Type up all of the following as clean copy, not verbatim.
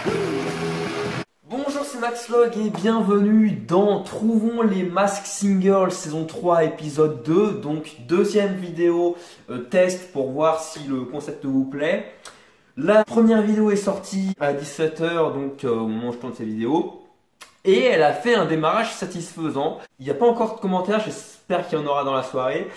Bonjour, c'est Maxlog et bienvenue dans Trouvons les masques singles saison 3 épisode 2. Donc deuxième vidéo test pour voir si le concept vous plaît. La première vidéo est sortie à 17 h, donc au moment où je tourne cette vidéo. Et elle a fait un démarrage satisfaisant. Il n'y a pas encore de commentaires, j'espère qu'il y en aura dans la soirée.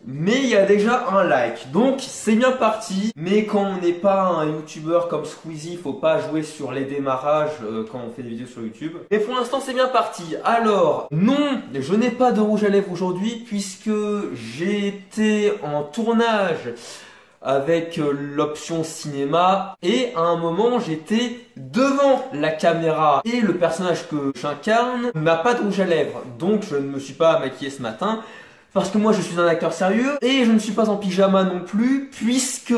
Mais il y a déjà un like, donc c'est bien parti. Mais quand on n'est pas un youtubeur comme Squeezie, faut pas jouer sur les démarrages quand on fait des vidéos sur YouTube. Mais pour l'instant c'est bien parti. Alors, non, je n'ai pas de rouge à lèvres aujourd'hui puisque j'ai été en tournage avec l'option cinéma et à un moment j'étais devant la caméra et le personnage que j'incarne n'a pas de rouge à lèvres, donc je ne me suis pas maquillé ce matin parce que moi je suis un acteur sérieux et je ne suis pas en pyjama non plus puisque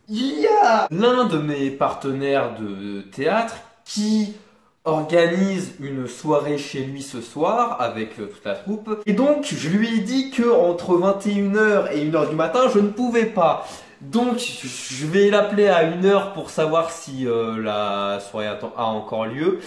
il y a l'un de mes partenaires de théâtre qui organise une soirée chez lui ce soir avec toute la troupe. Et donc je lui ai dit que entre 21 h et 1 h du matin je ne pouvais pas. Donc je vais l'appeler à 1 h pour savoir si la soirée a encore lieu.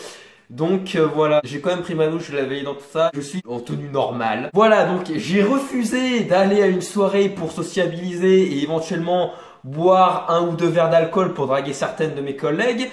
Donc voilà, j'ai quand même pris ma douche, je l'ai veillé dans tout ça, je suis en tenue normale. Voilà, donc j'ai refusé d'aller à une soirée pour sociabiliser et éventuellement boire un ou deux verres d'alcool pour draguer certaines de mes collègues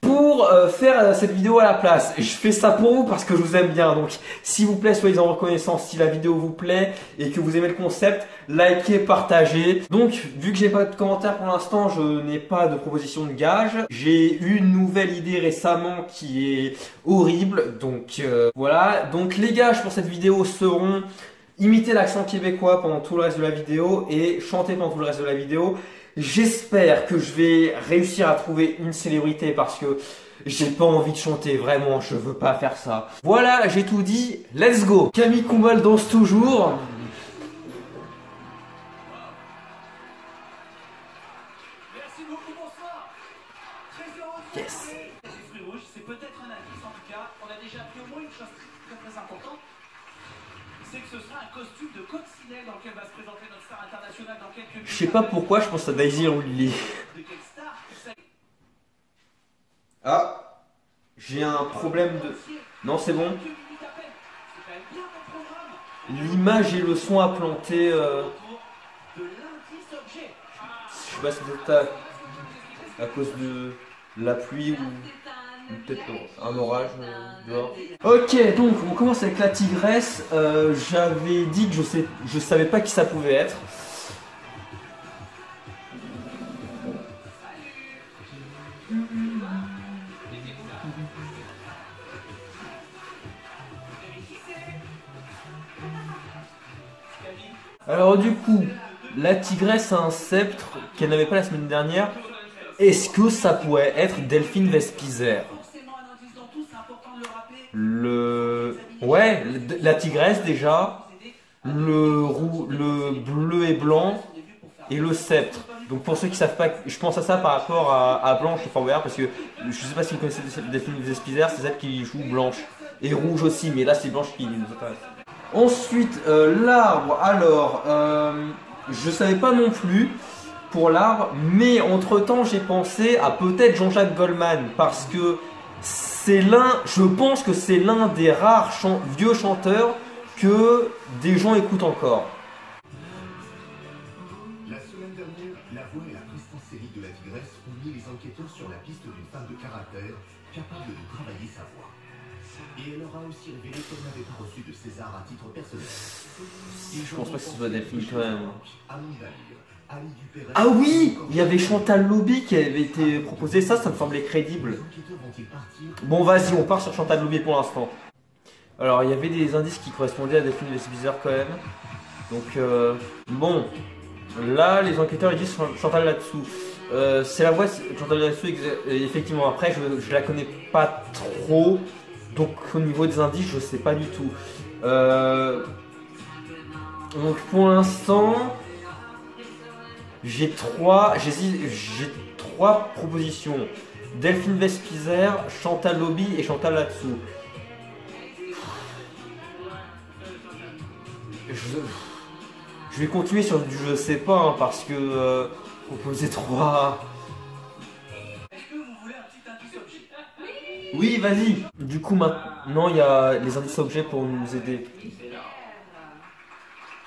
pour faire cette vidéo à la place. Je fais ça pour vous parce que je vous aime bien, donc s'il vous plaît soyez en reconnaissance si la vidéo vous plaît et que vous aimez le concept, likez, partagez. Donc vu que j'ai pas de commentaires pour l'instant, je n'ai pas de proposition de gage. J'ai eu une nouvelle idée récemment qui est horrible, donc voilà. Donc les gages pour cette vidéo seront imiter l'accent québécois pendant tout le reste de la vidéo et chanter pendant tout le reste de la vidéo. J'espère que je vais réussir à trouver une célébrité parce que j'ai pas envie de chanter, vraiment, je veux pas faire ça. Voilà, j'ai tout dit, let's go. Camille Combal danse toujours. Merci beaucoup, bonsoir. Très heureux de vous retrouver. Les fruits rouges, c'est peut-être un indice, en tout cas, on a déjà appris au moins une chose très importante. C'est que ce sera un costume de coccinelle dans lequel va se présenter notre star internationale dans quelques minutes. Je sais pas pourquoi, je pense à Daisy ou Lily. Ah, j'ai un problème de... Non, c'est bon. L'image et le son à planter... Je sais pas si c'est à cause de la pluie ou peut-être un orage dehors. Ok, donc on commence avec la tigresse. J'avais dit que je savais pas qui ça pouvait être. Alors du coup, la tigresse a un sceptre qu'elle n'avait pas la semaine dernière. Est-ce que ça pourrait être Delphine Vespizer? Ouais, la tigresse déjà, le bleu et blanc et le sceptre. Donc pour ceux qui savent pas, je pense à ça par rapport à Blanche et Fort Boyard parce que je sais pas si vous connaissez Delphine Vespizer, c'est celle qui joue Blanche. Et Rouge aussi, mais là c'est Blanche qui nous intéresse. Ensuite, l'arbre, alors, je savais pas non plus pour l'arbre, mais entre temps j'ai pensé à peut-être Jean-Jacques Goldman, parce que c'est je pense que c'est l'un des rares vieux chanteurs que des gens écoutent encore. La semaine dernière, La Voix et la prestance série de la tigresse ont mis les enquêteurs sur la piste d'une femme de caractère capable de travailler sa voix. Et elle leur a aussi révélé qu'elle n'avait pas reçu de César à titre personnel. Je pense pas que ce soit Delphine quand même. Ah oui, il y avait Chantal Lobby qui avait été proposé, ça me semblait crédible. Bon vas-y, on part sur Chantal Lobby pour l'instant. Alors il y avait des indices qui correspondaient à Delphine Vespizer quand même. Donc bon, là les enquêteurs ils disent Chantal là-dessous. C'est la voix de Chantal là-dessous, effectivement. Après je la connais pas trop. Donc au niveau des indices, je sais pas du tout. Donc pour l'instant, j'ai trois propositions. Delphine Vespizer, Chantal Lobby et Chantal là-dessous. Je vais continuer sur du je sais pas hein, parce que proposer 3. Est-ce que vous voulez un Oui, vas-y. Du coup, maintenant, il y a les indices objets pour nous aider.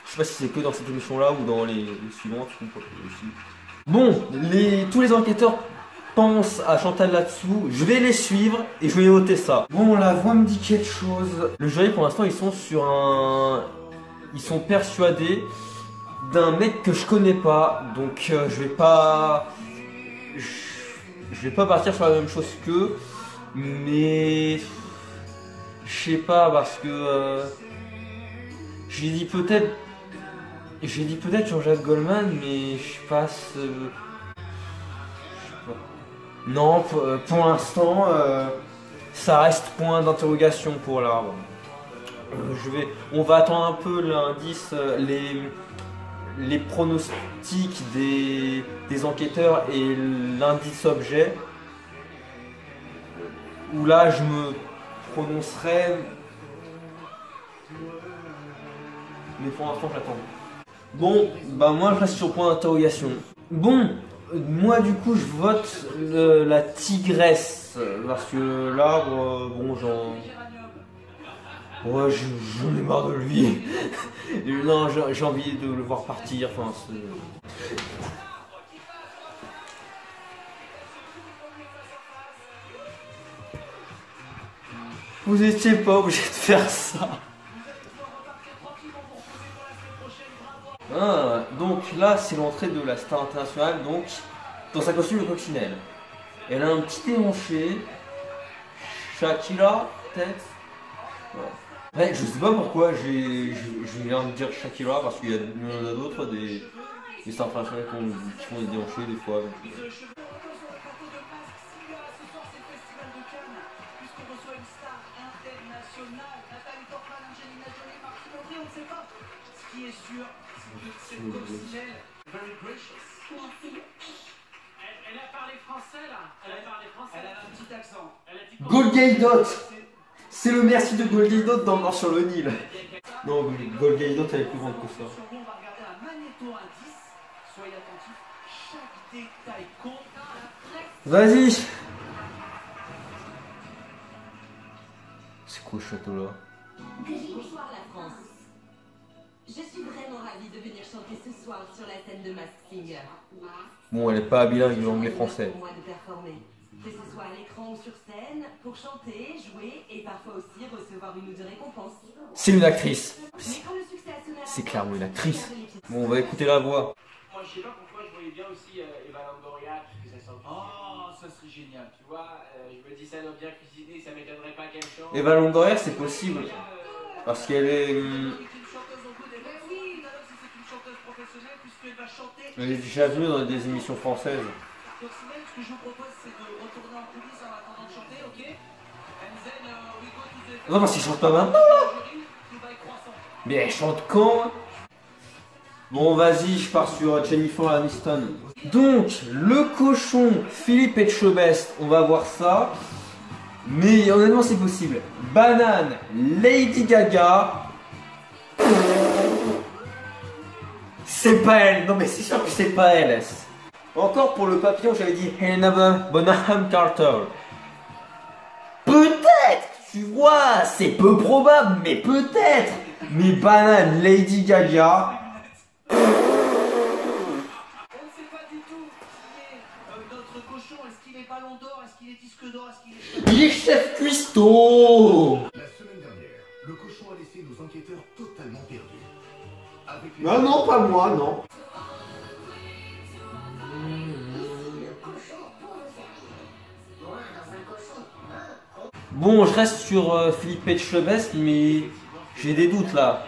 Je sais pas si c'est que dans cette émission-là ou dans les suivantes. Bon, tous les enquêteurs pensent à Chantal là-dessous. Je vais les suivre et je vais noter ça. Bon, la voix me dit quelque chose. Le jury, pour l'instant, ils sont sur un... Ils sont persuadés d'un mec que je connais pas. Donc, je vais pas partir sur la même chose qu'eux. Mais... Je sais pas, parce que... J'ai dit peut-être Jean-Jacques Goldman, mais je passe... je sais pas. Non, pour l'instant, ça reste point d'interrogation pour l'arbre. On va attendre un peu l'indice, les pronostics des enquêteurs et l'indice objet. Où là, je me prononcerai... Mais pour l'instant, j'attends. Bon, bah moi je reste sur point d'interrogation. Bon, moi du coup je vote la tigresse. Parce que l'arbre, bon ouais, j'en ai marre de lui. Non, j'ai envie de le voir partir. Enfin, vous étiez pas obligé de faire ça. Ah, donc là c'est l'entrée de la star internationale, donc dans sa costume de coccinelle. Elle a un petit déhanché. Shakira, peut-être. Ouais. Ouais, je sais pas pourquoi je viens de dire Shakira, parce qu'il y en a d'autres, des stars internationales qui font des déhanchés des fois. Donc... Ce qui est sûr, c'est que cette coccinelle, very gracious. Elle a parlé français là. Elle a parlé français. Elle a un petit accent. Golgaïdot. C'est le merci de Golgaïdot dans Mort sur le Nil. Non, Golgaïdot elle est plus grande que ça. On va regarder un magnéto-indice. Soyez attentifs, chaque détail compte. Vas-y. C'est quoi ce château là? Bonsoir la France. Je suis vraiment ravie de venir chanter ce soir sur la scène de Masked Singer. Bon, elle est pas bilingue, anglais-français. Pour moi de performer, que ce soit à l'écran ou sur scène, pour chanter, jouer et parfois aussi recevoir une ou deux récompenses. C'est une actrice. Mais quand le succès a sonné à la C'est porte, clairement une actrice. regardez les pieds. Bon, on va écouter la voix. Moi, je sais pas pourquoi je voyais bien aussi Eva Longoria, parce que ça sent. Oh, ça serait génial. Tu vois, je me dis ça doit bien cuisiner, ça m'étonnerait pas qu'elle chante. Eva Longoria, c'est possible. Parce qu'elle est... Elle est déjà venue dans des émissions françaises. Ce que je vous propose, c'est de retourner en coulisses en attendant de chanter, ok? And then we go to the... Non, parce qu'il chante pas maintenant. Mais elle chante quand? Bon, vas-y, je pars sur Jennifer Aniston. Donc, le cochon Philippe Etchebest, on va voir ça. Mais honnêtement, c'est possible. Banane, Lady Gaga. C'est pas elle. Non, mais c'est sûr que c'est pas elle. Encore pour le papillon, j'avais dit Helena Bonham Carter. Peut-être, tu vois, c'est peu probable, mais peut-être. Mais banane, Lady Gaga. On ne sait pas du tout qui est notre cochon. Est-ce qu'il est ballon d'or? Est-ce qu'il est disque d'or? Est-ce qu'il est... Il est chef cuistot. La semaine dernière, le cochon a laissé nos enquêteurs totalement perdus. Avec les... Non, non, pas moi, non. Bon, je reste sur Philippe Etchebest, mais j'ai des doutes là.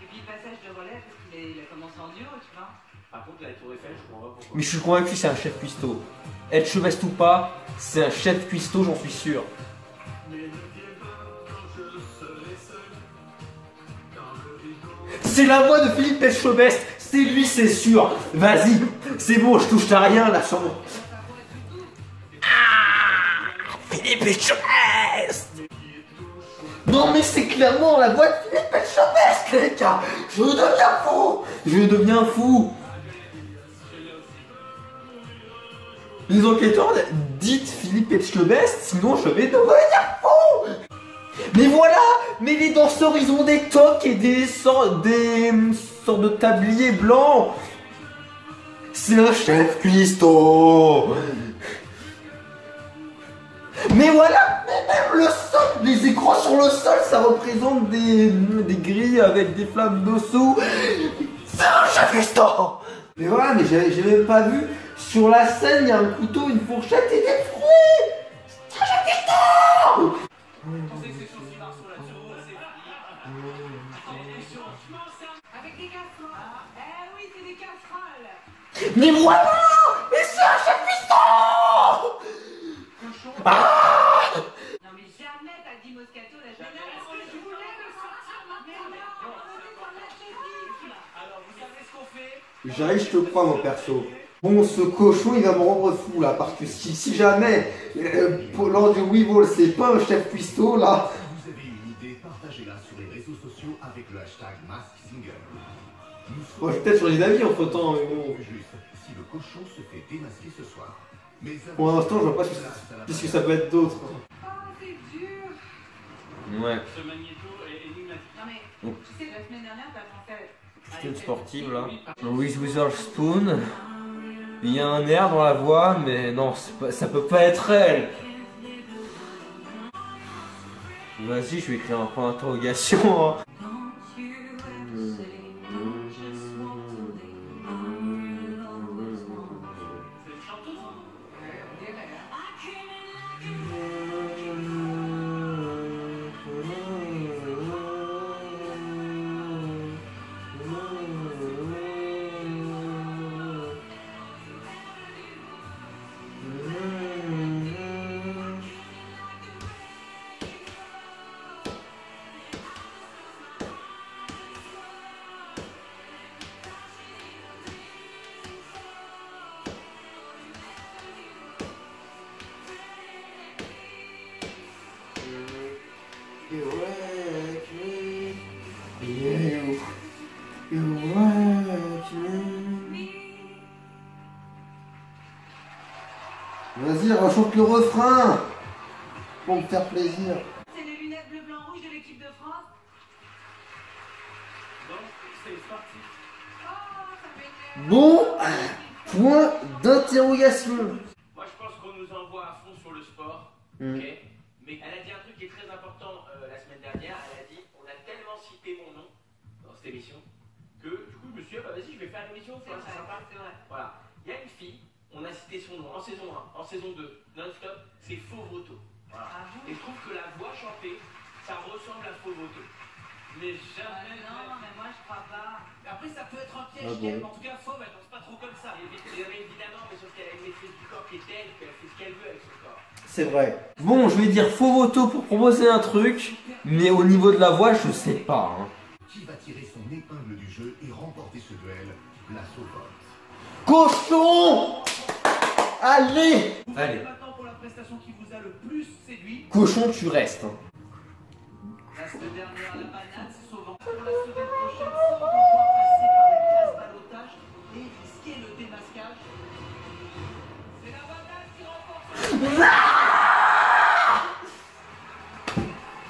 Et puis le passage de relais, parce qu'il a commencé en duo, tu vois. Par contre, la Tour Eiffel, je comprends pas pourquoi. Mais je suis convaincu que c'est un chef cuistot. Etchebest ou pas, c'est un chef cuistot, j'en suis sûr. C'est la voix de Philippe Etchebest, c'est lui, c'est sûr. Vas-y, c'est bon, je touche à rien là, sans... Philippe Etchebest. Non mais c'est clairement la voix de Philippe Etchebest, les gars. Je deviens fou. Je deviens fou. Les enquêteurs, dites Philippe Etchebest, sinon je vais devenir fou. Mais voilà, mais les danseurs ils ont des toques et des sortes de tabliers blancs. C'est un chef cuistot. Mais voilà, mais même le sol, les écrans sur le sol, ça représente des grilles avec des flammes dessous. C'est un chef cuistot. Mais voilà, mais j'ai même pas vu. Sur la scène, il y a un couteau, une fourchette et des fruits. C'est un chef cuistot. On sait que c'est chaud qui marche sur la tour, c'est fini. Avec des casseroles. Eh oui, c'est des casseroles. Mais voilà, mais c'est un chef cuistot. Ah. Non mais jamais t'as dit Moscato la semaine dernière. Je voulais le sortir maintenant. Mais non, on est dans l'atlétisme. Alors, vous savez ce qu'on fait? J'arrive, je te crois, mon perso. Bon, ce cochon, il va me rendre fou, là, parce que si jamais, lors du Weevil, c'est pas un chef cuistot, là... Si vous avez une idée, partagez-la sur les réseaux sociaux avec le hashtag MaskSinger. Bon, j'ai peut-être changé d'avis entre-temps, mais bon... Juste, si le cochon se fait démasquer ce soir. Mais Pour l'instant, je vois pas ce que ça peut être d'autre. Oh, c'est dur. Ouais. Ce magnéto est énigmatique. Non mais, Oh. tu sais, la semaine dernière, t'as pensé à... C'était une sportive, là. Reese Witherspoon. Il y a un air dans la voix, mais non, ça peut pas être elle. Vas-y, je vais écrire un point d'interrogation. Hein. C'est une chanteuse? On dirait, hein. Vas-y, rechante le refrain pour me faire plaisir. C'est les lunettes bleu, blanc, rouge de l'équipe de France. Donc, c'est sportif. Oh, ça m'énerve. Bon, point d'interrogation. Moi, je pense qu'on nous envoie à fond sur le sport. Mm. Ok. Mais elle a dit un truc qui est très important la semaine dernière. Elle a dit on a tellement cité mon nom dans cette émission que du coup, je me suis dit, ah, bah, vas-y, je vais faire l'émission. C'est C'est sympa. vrai, c'est vrai. Voilà. Il y a une fille, on a cité son nom en saison 1, en saison 2, non-stop, c'est Faux Voto. Voilà. Ah bon? Et je trouve que la voix chantée, ça ressemble à Faux Voto. Mais jamais. Non, mais moi je crois pas. Après, ça peut être un piège. Ah bon. En tout cas, fauve, elle danse pas trop comme ça. Évidemment, mais sauf qu'elle a une maîtrise du corps qui est telle qu'elle fait ce qu'elle veut avec son corps. C'est vrai. Bon, je vais dire faux voto pour proposer un truc, mais au niveau de la voix, je sais pas. Hein. Qui va tirer son épingle du jeu et remporter ce duel? Place au vote. Cochon! Allez! Vous Allez. allez maintenant pour la prestation qui vous a le plus séduit. Cochon, tu restes. Hein. La semaine dernière, la banane s'est sauvant. Pour la semaine prochaine, sans devoir passer par la case ballottage et risquer le démasquage. C'est la banane qui remporte.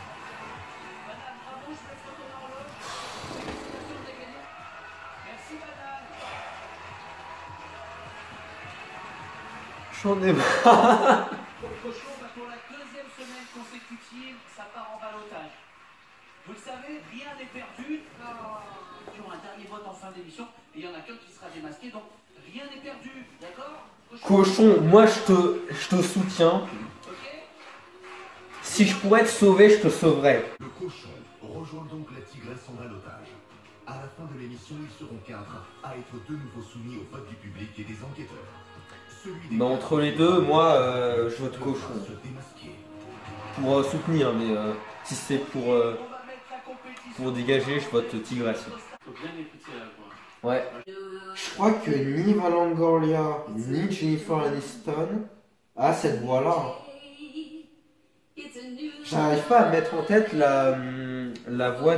Banane, bravo, je laisse ton horloge. Félicitations, t'as gagné. Merci, banane. J'en ai marre. Cochon, bah, pour la deuxième semaine consécutive, ça part en ballottage. Vous le savez, rien n'est perdu. Il y aura un dernier vote en fin d'émission et il y en a qu'un qui sera démasqué, donc rien n'est perdu, d'accord? Cochon, moi je te soutiens. Ok? Si je pourrais te sauver, je te sauverais. Le cochon rejoint donc la tigresse en ballottage. À la fin de l'émission, ils seront 4 à être de nouveau soumis au vote du public et des enquêteurs. Celui des Bah, quatre entre les deux, moi je vote devra cochon. se démasquer. Pour soutenir, mais si c'est On va mettre la compétition. pour dégager, je vote tigresse. Faut bien écouter la voix. Ouais. Je crois que ni Valangoria ni Jennifer Aniston a cette voix-là. J'arrive pas à mettre en tête la voix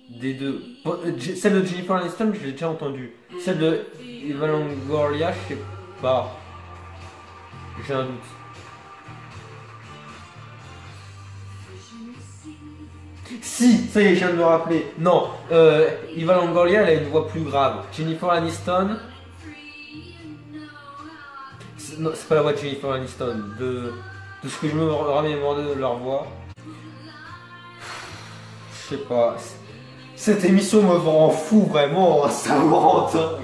des deux. Bon, celle de Jennifer Aniston, je l'ai déjà entendue. Celle de Eva Longoria, je sais pas. J'ai un doute. Si, ça y est, je viens de me rappeler. Non, Eva Longoria, elle a une voix plus grave. Jennifer Aniston. Non, c'est pas la voix de Jennifer Aniston. De ce que je me remémore de leur voix. Je sais pas. Cette émission me rend fou, vraiment. Ça me rend dingue.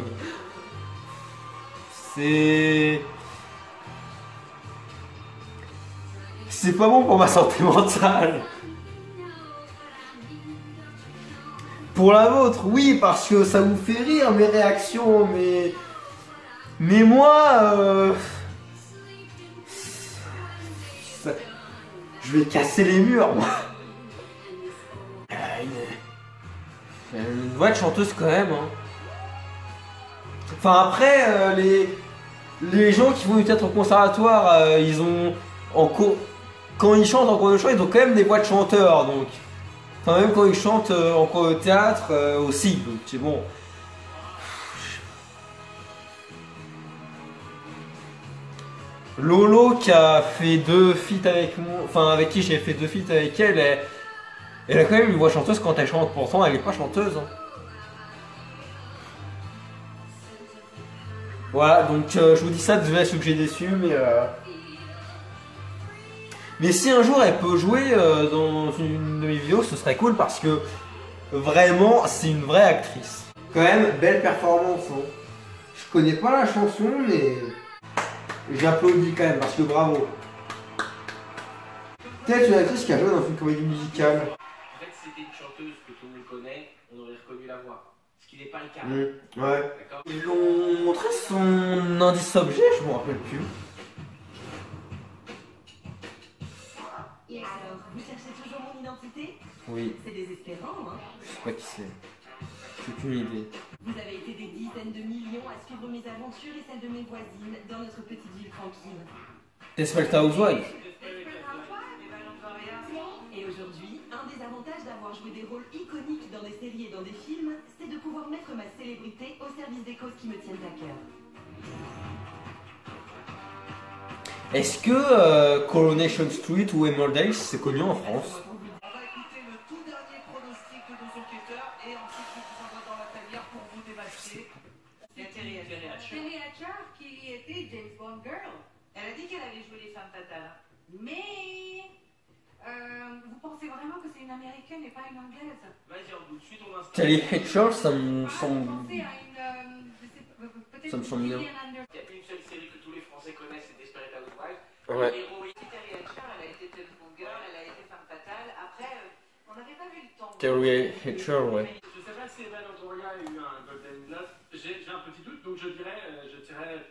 C'est pas bon pour ma santé mentale. Pour la vôtre, oui, parce que ça vous fait rire mes réactions, mais moi, je vais casser les murs, moi. Une voix de chanteuse quand même. Hein. Enfin après, les gens qui vont peut-être au conservatoire, ils ont quand ils chantent en cours de chant, ils ont quand même des voix de chanteurs, donc. Enfin même quand ils chantent en cours de théâtre aussi, donc c'est bon. Lolo qui a fait 2 feats avec moi, enfin avec qui j'ai fait 2 feats avec elle, elle a quand même une voix chanteuse quand elle chante, pourtant elle est pas chanteuse. Hein. Voilà, donc je vous dis ça, désolé ceux que j'ai déçus, mais si un jour elle peut jouer dans une de mes vidéos, ce serait cool parce que vraiment c'est une vraie actrice. Quand même, belle performance. Hein. Je connais pas la chanson, mais j'applaudis quand même parce que bravo. Peut-être une actrice qui a joué dans une comédie musicale. En fait, si c'était une chanteuse que tout le monde connaît, on aurait reconnu la voix. Ce qui n'est pas le cas. Ouais. D'accord. Ils l'ont montré son indice objet, je me rappelle plus. Alors, vous cherchez toujours mon identité? Oui. C'est désespérant, hein? Je sais pas qui c'est. J'ai aucune idée. Vous avez été des dizaines de millions à suivre mes aventures et celles de mes voisines dans notre petite ville tranquille. Desperate Housewives. Et aujourd'hui, un des avantages d'avoir joué des rôles iconiques dans des séries et dans des films, c'est de pouvoir mettre ma célébrité au service des causes qui me tiennent à cœur. Est-ce que Coronation Street ou Emmerdale c'est connu en France? On va écouter le tout dernier pronostic de nos enquêteurs et ensuite je vous envoie dans la tanière pour vous démasquer. C'est Terry Hatcher. Terry Hatcher qui était James Bond Girl. Elle a dit qu'elle avait joué les femmes fatales. Mais vous pensez vraiment que c'est une américaine et pas une anglaise? Vas-y, on doute, suis ton instinct. Terry Hatcher, ça me semble. Pensez à une, peut-être Ça me semble bien. Gillian Anderson. Il y a une seule série que tous les Français connaissent, c'est Desperate Housewives. Ouais. L'héroïne Terry Hatcher, elle a été James Bond Girl, elle a été femme fatale. Après, on n'avait pas vu le temps. Terry Hatcher, ouais. Je sais pas si Eva Longoria a eu un Golden Globe. J'ai un petit doute, donc je dirais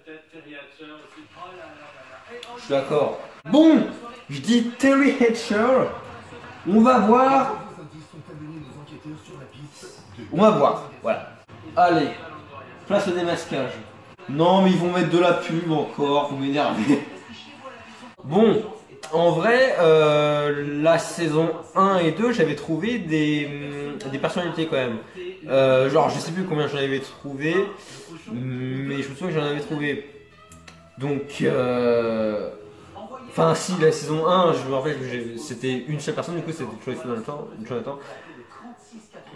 peut-être Terry Hatcher aussi. Oh là là là là. Je suis d'accord. Bon, je dis Terry Hatcher. On va voir. Vos indices sont amenés nos enquêteurs sur la piste de... On va voir. Voilà. Allez, place au démasquage. Non, mais ils vont mettre de la pub encore. Vous m'énervez. Bon, en vrai, la saison 1 et 2, j'avais trouvé des personnalités quand même. Genre, je sais plus combien j'en avais trouvé, mais je me souviens que j'en avais trouvé. Donc, enfin, si, la saison 1, je me rappelle que c'était une seule personne, du coup, c'était Jonathan.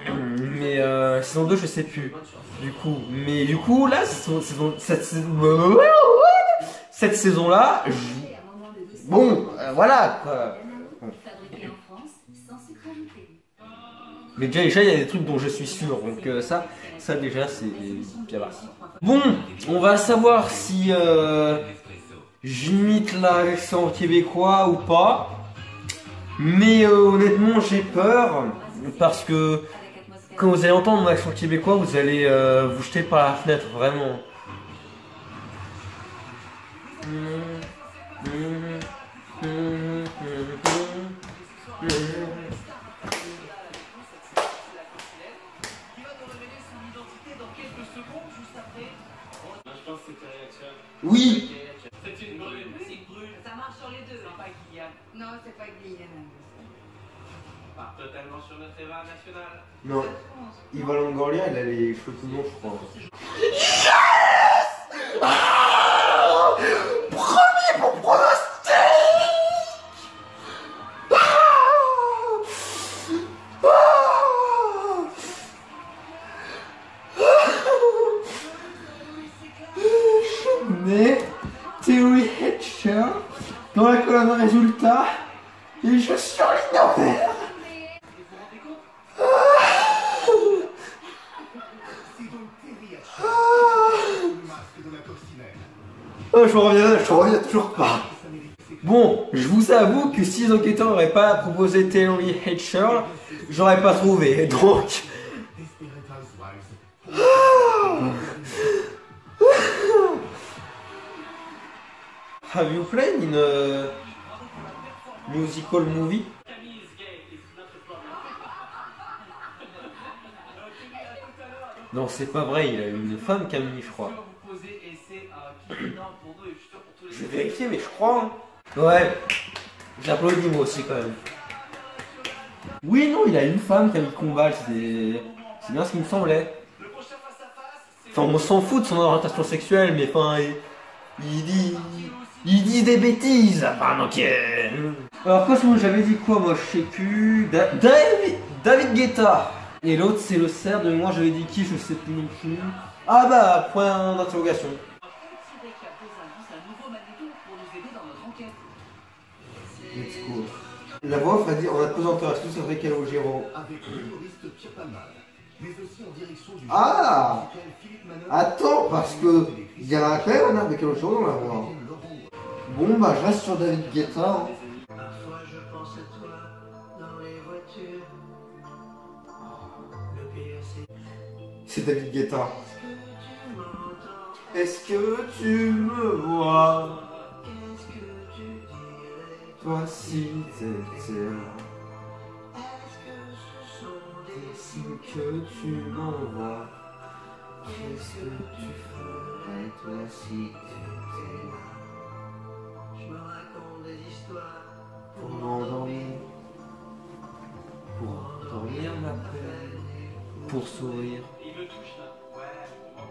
Mais saison 2, je sais plus. Du coup, là, cette saison-là, bon, voilà quoi. Fabriqué en France, sans sucre ajouté. Mais déjà, il y a des trucs dont je suis sûr, donc ça déjà, c'est bien basse. Bon, on va savoir si j'imite l'accent québécois ou pas. Mais honnêtement, j'ai peur parce que quand vous allez entendre mon accent québécois, vous allez vous jeter par la fenêtre, vraiment. Je pense que c'est Terry Hatcher. Oui. C'est une brune. C'est une brune. Ça marche sur les deux. C'est pas Gillian. Non, c'est pas Gillian Anderson. Part totalement sur notre Eva nationale. Non, Eva Longoria, elle a les cheveux tout longs, je crois. Premier pour mets Theory Hatcher dans la colonne résultat et je surligne en vert. Oh, je reviens toujours pas. Bon, je vous avoue que si les enquêteurs n'auraient pas proposé Theory Hatcher, j'aurais pas trouvé, donc... Have you played in a musical movie? Non, c'est pas vrai, il a une femme Camille, je crois. Je vais vérifier, mais je crois. Hein. Ouais, j'applaudis moi aussi quand même. Oui, non, il a une femme Camille Combal, c'est bien ce qu'il me semblait. Enfin, on s'en fout de son orientation sexuelle, mais enfin, il dit des bêtises. Enfin, donc. Alors, Cosmo, j'avais dit quoi, moi, je sais plus. David Guetta. Et l'autre, c'est le cerf de moi, j'avais dit qui, je sais plus non plus. Ah bah, point d'interrogation. Let's go. La voix a dit en apesanteur, est-ce que c'est vrai qu'elle est au Géraud? Avec l'humoriste Pierre Palmade, mais aussi en direction du Ah, attends, parce que il y a quand même un arbre de Calogero dans la voix. Bon bah je reste sur David Guetta. Hein. Parfois je pense à toi dans les voitures. Le pire c'est C'est David Guetta. Est-ce que tu me vois? qu'est-ce que tu dirais? Toi si t'étais là. Est-ce que ce sont des Signes que tu m'envoies. Qu'est-ce que tu ferais toi si t'étais là? Je me raconte des histoires Pour m'endormir. Pour endormir ma peine. Pour sourire. Il me touche là. Ouais.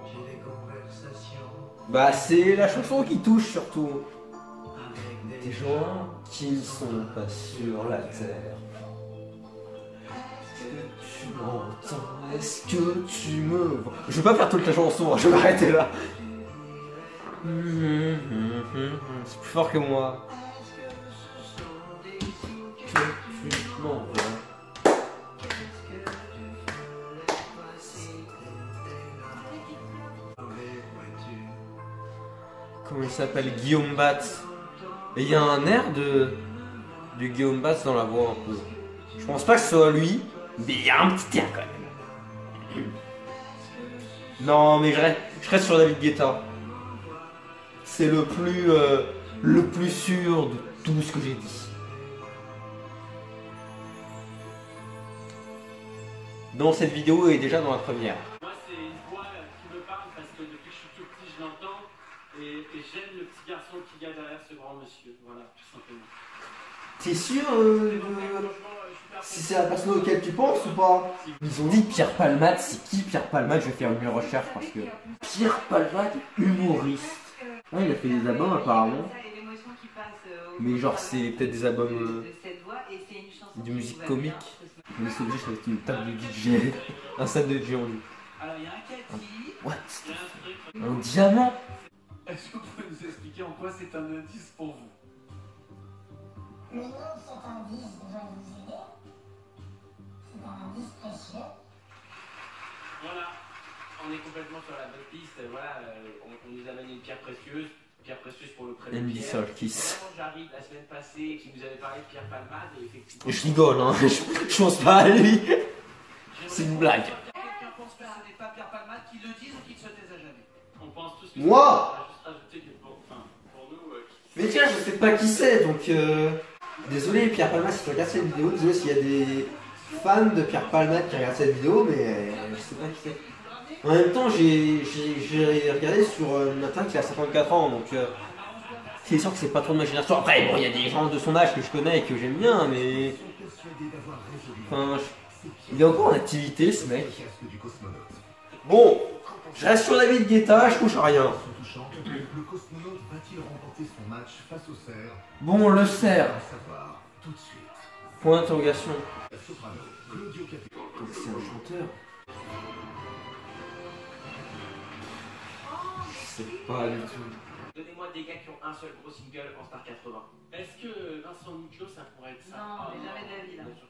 j'ai des conversations Bah c'est la chanson qui touche surtout. avec Des gens qui ne sont pas sur la terre. Est-ce que tu m'entends? Est-ce que tu me vois? Je vais pas faire toute la chanson, hein, je vais m'arrêter là. C'est plus fort que moi. Que tu m'envoies. Comment il s'appelle? Guillaume Batz. Et il y a un air de Guillaume Batz dans la voix un peu. Je pense pas que ce soit lui, mais il y a un petit air quand même. Non, mais je reste sur David Guetta. C'est le plus sûr de tout ce que j'ai dit. Dans cette vidéo et déjà dans la première. Moi, c'est une voix qui me parle parce que depuis que je suis tout petit, je l'entends. Et j'aime le petit garçon qui y a derrière ce grand monsieur. Voilà, tout simplement. T'es sûr si c'est la personne auquel tu penses ou pas? Ils ont dit Pierre Palmade, c'est qui Pierre Palmade? Je vais faire une recherche parce que Pierre Palmade, humoriste. Ah, il a fait des albums apparemment. Mais genre c'est peut-être des albums de musique comique. Mais c'est obligé, ça va être une table de DJ, un set de DJ en lui. alors il y a un Cathy What? Il y a un truc. Un diamant? est-ce que vous pouvez nous expliquer en quoi c'est un indice pour vous? Le nom de cet indice devrait vous aider. C'est un indice précieux. Voilà, on est complètement sur la bonne piste. Voilà, on nous amène une pierre précieuse pour le prêt de Andy Pierre. Serkis. J'arrive la semaine passée qui nous avait parlé de Pierre Palmade et effectivement. Je rigole, hein, je pense pas à lui. C'est une blague. Quelqu'un pense que ce n'est pas Pierre Palmade qui le dise ou qui ne se taise à jamais? On pense tous que Moi? on va juste rajouter que pour nous, Mais tiens, je sais pas qui c'est, donc désolé Pierre Palmade si tu regardes cette vidéo, désolé s'il y a des fans de Pierre Palmade qui regardent cette vidéo, mais je sais pas qui c'est. En même temps, j'ai regardé sur internet qui a 54 ans, donc c'est sûr que c'est pas trop de ma génération. Après, bon, il y a des gens de son âge que je connais et que j'aime bien, mais... Enfin, il est encore en activité, ce mec. Bon, je reste sur David Guetta, je touche à rien. Le cosmonaute va-t-il remporter son match face au cerf? Bon, le cerf. À savoir tout de suite. Point d'interrogation. La soprano, Claudio Capéo. C'est un chanteur. Je sais pas du tout. Donnez-moi des gars qui ont un seul gros single en Star 80. Est-ce que Vincent Niclot, ça pourrait être ça? Non, mais jamais de la vie là. Bien sûr.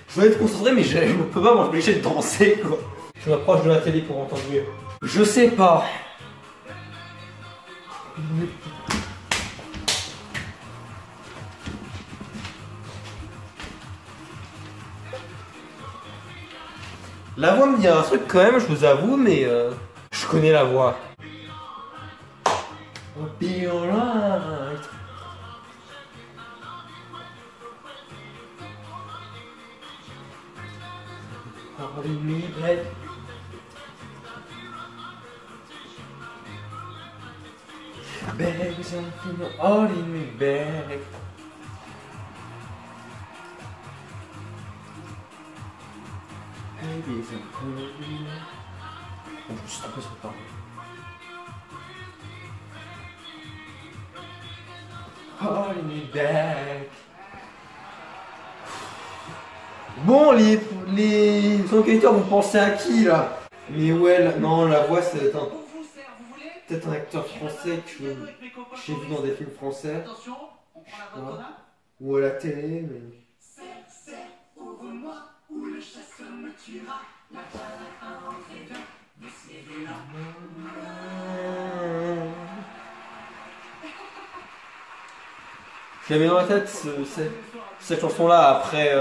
Je dois être concentré, mais je ne peux pas, moi je suis obligé de danser quoi. Je m'approche de la télé pour entendre mieux. Je sais pas. La voix me dit un truc quand même, je vous avoue, mais je connais la voix. Oh, be alright. Holding me back. Baby, something holding me back. Baby, something holding me back. Bon, je me suis trompé sur le parole. Holding me back. Bon, les enquêteurs, vous pensez à qui là? Mais ouais, non, la voix c'est peut-être un acteur français que j'ai vu dans des films français. Attention, on prend la bonne grenade. Ou à la télé, mais. Ouvre-moi, ou le chasseur me tuera. La grenade a rentré, viens, décidez-la. Je l'avais dans la tête, cette chanson-là, après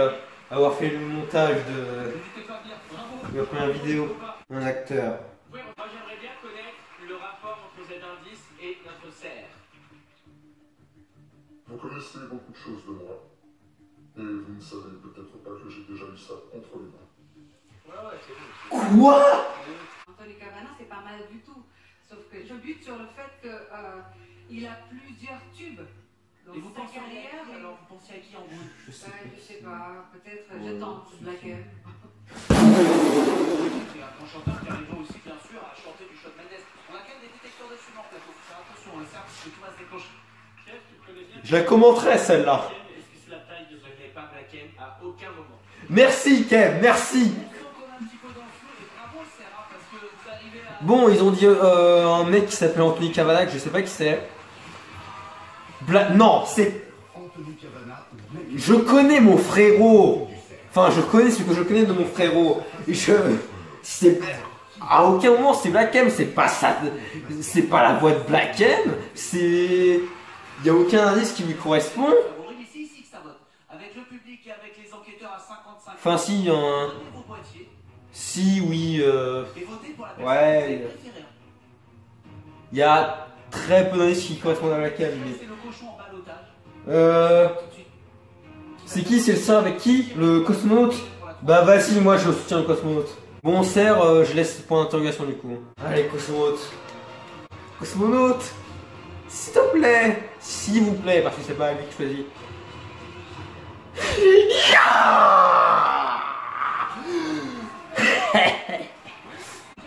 avoir fait le montage de ma première vidéo. Un acteur. Oui, moi j'aimerais bien connaître le rapport entre Z-Indice et notre serre. Vous connaissez beaucoup de choses de moi. Et vous ne savez peut-être pas que j'ai déjà eu ça entre les mains. Ouais, c'est bon. Quoi? Anthony Cavana, c'est pas mal du tout. Sauf que je bute sur le fait qu'il a plusieurs tubes. Et vous Dans sa pensez à carrière, qui alors? Vous pensez à qui en gros? je sais pas, peut-être, je tente, Black M. C'est un grand chanteur qui arrive aussi bien sûr à chanter du Shawn Mendes. On a quand même des détecteurs de fumée en plateau. Faire attention, on le sert parce que tout va se déclencher. Kev, tu connais bien? Je la commenterai celle-là. Est-ce que c'est la taille de Je n'ai pas Black M à aucun moment. Merci Kev, merci. On sent qu'on a un petit peu dans le flou et bravo Serra parce que vous arrivez à... Bon, ils ont dit un mec qui s'appelle Anthony Cavana, que je sais pas qui c'est. Non, c'est... Anthony Cavana, Je connais mon frérot. Enfin, je connais ce que je connais de mon frérot. C'est... À aucun moment c'est Black M, c'est pas ça. C'est pas la voix de Black M. C'est... Y a aucun indice qui lui correspond. Favori, mais c'est ici que ça vote. Avec le public et avec les enquêteurs à 55. Enfin, si, Donnez vos boîtiers si, oui. et votez pour la personne Ouais. que vous avez préférée. Y a très peu d'indices qui correspondent à Black M. Mais... C'est le cochon en balotage. Tout de suite. C'est qui? C'est le sien avec qui? Le cosmonaute? Bah vas-y, moi je soutiens le cosmonaute. Bon, Serre, je laisse point d'interrogation du coup. Allez, cosmonaute. Cosmonaute, s'il te plaît. S'il vous plaît, parce que c'est pas lui qui choisit.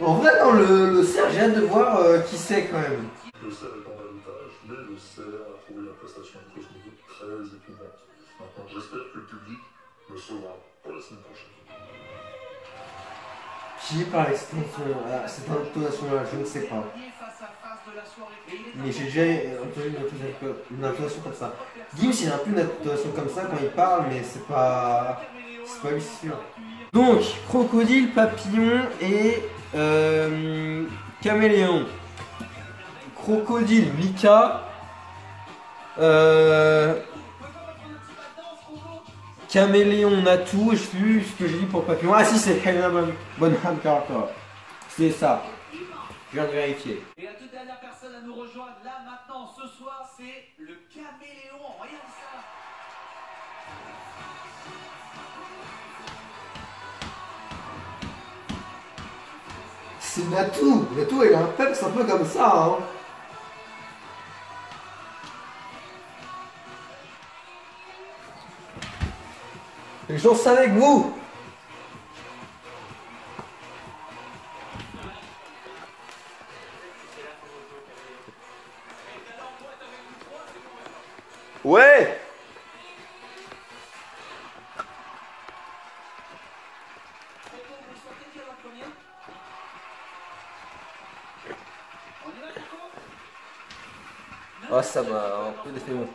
En vrai, non, le Serre, j'ai hâte de voir qui c'est quand même. Le cerf est en balotage, mais le cerf a trouvé la prestation de cosmonaute très éprouvante. Maintenant, j'espère que le public le saura pour la semaine prochaine. Qui parlait cette intonation-là? Je ne sais pas. Face à face de la soirée. Et il est Mais j'ai déjà entendu une intonation comme ça. Gims, il a un peu une intonation comme ça quand il parle, mais c'est pas lui sûr. Donc, crocodile, papillon et caméléon. Crocodile, Mika. Caméléon, Natou. Je sais plus ce que j'ai dit pour papillon. Ah si, c'est Helena Bonham Carter. C'est ça. Je viens de vérifier. Et la toute dernière personne à nous rejoindre là maintenant ce soir, c'est le caméléon. Regarde ça. C'est Natou. Natou, il a un peps un peu comme ça, hein. Les gens, c'est avec vous. Ouais. Ah, ça m'a un peu défait mon. À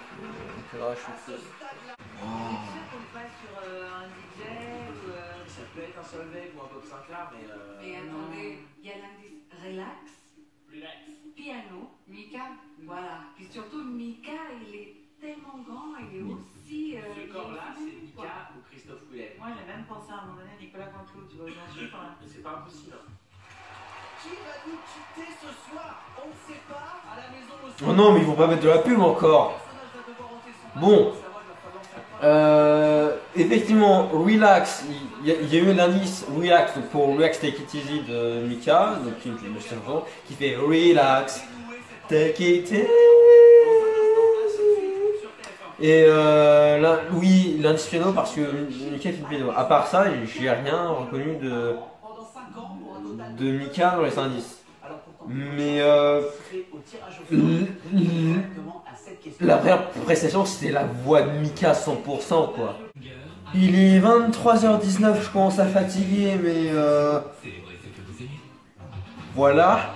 ce stade-là, Oh. sûr qu'on passe sur un DJ ou. Ça peut être un Solveig ou un Bob Sinclair, mais. Mais attendez, il y a l'indice relax, Relax. piano, Mika. Voilà. Puis surtout, Mika, il est tellement grand, il est aussi. Ce corps-là, c'est Mika ou Christophe Willem. Moi, j'ai même pensé à un moment donné à Nicolas Canteloup, tu vois, j'en suis quand même. Mais c'est pas impossible. qui va nous quitter ce soir? On ne sait pas. À la maison aussi. Oh non, mais ils vont pas mettre de la pub encore. Bon. Effectivement, Relax, il y a eu l'indice Relax donc pour Relax Take It Easy de Mika, donc qui fait Relax Take It Easy. Et là, oui, l'indice piano parce que Mika fait du piano. À part ça, j'ai rien reconnu de Mika dans les indices. Mais la première prestation c'était la voix de Mika 100% quoi. Il est 23h19, je commence à fatiguer mais voilà.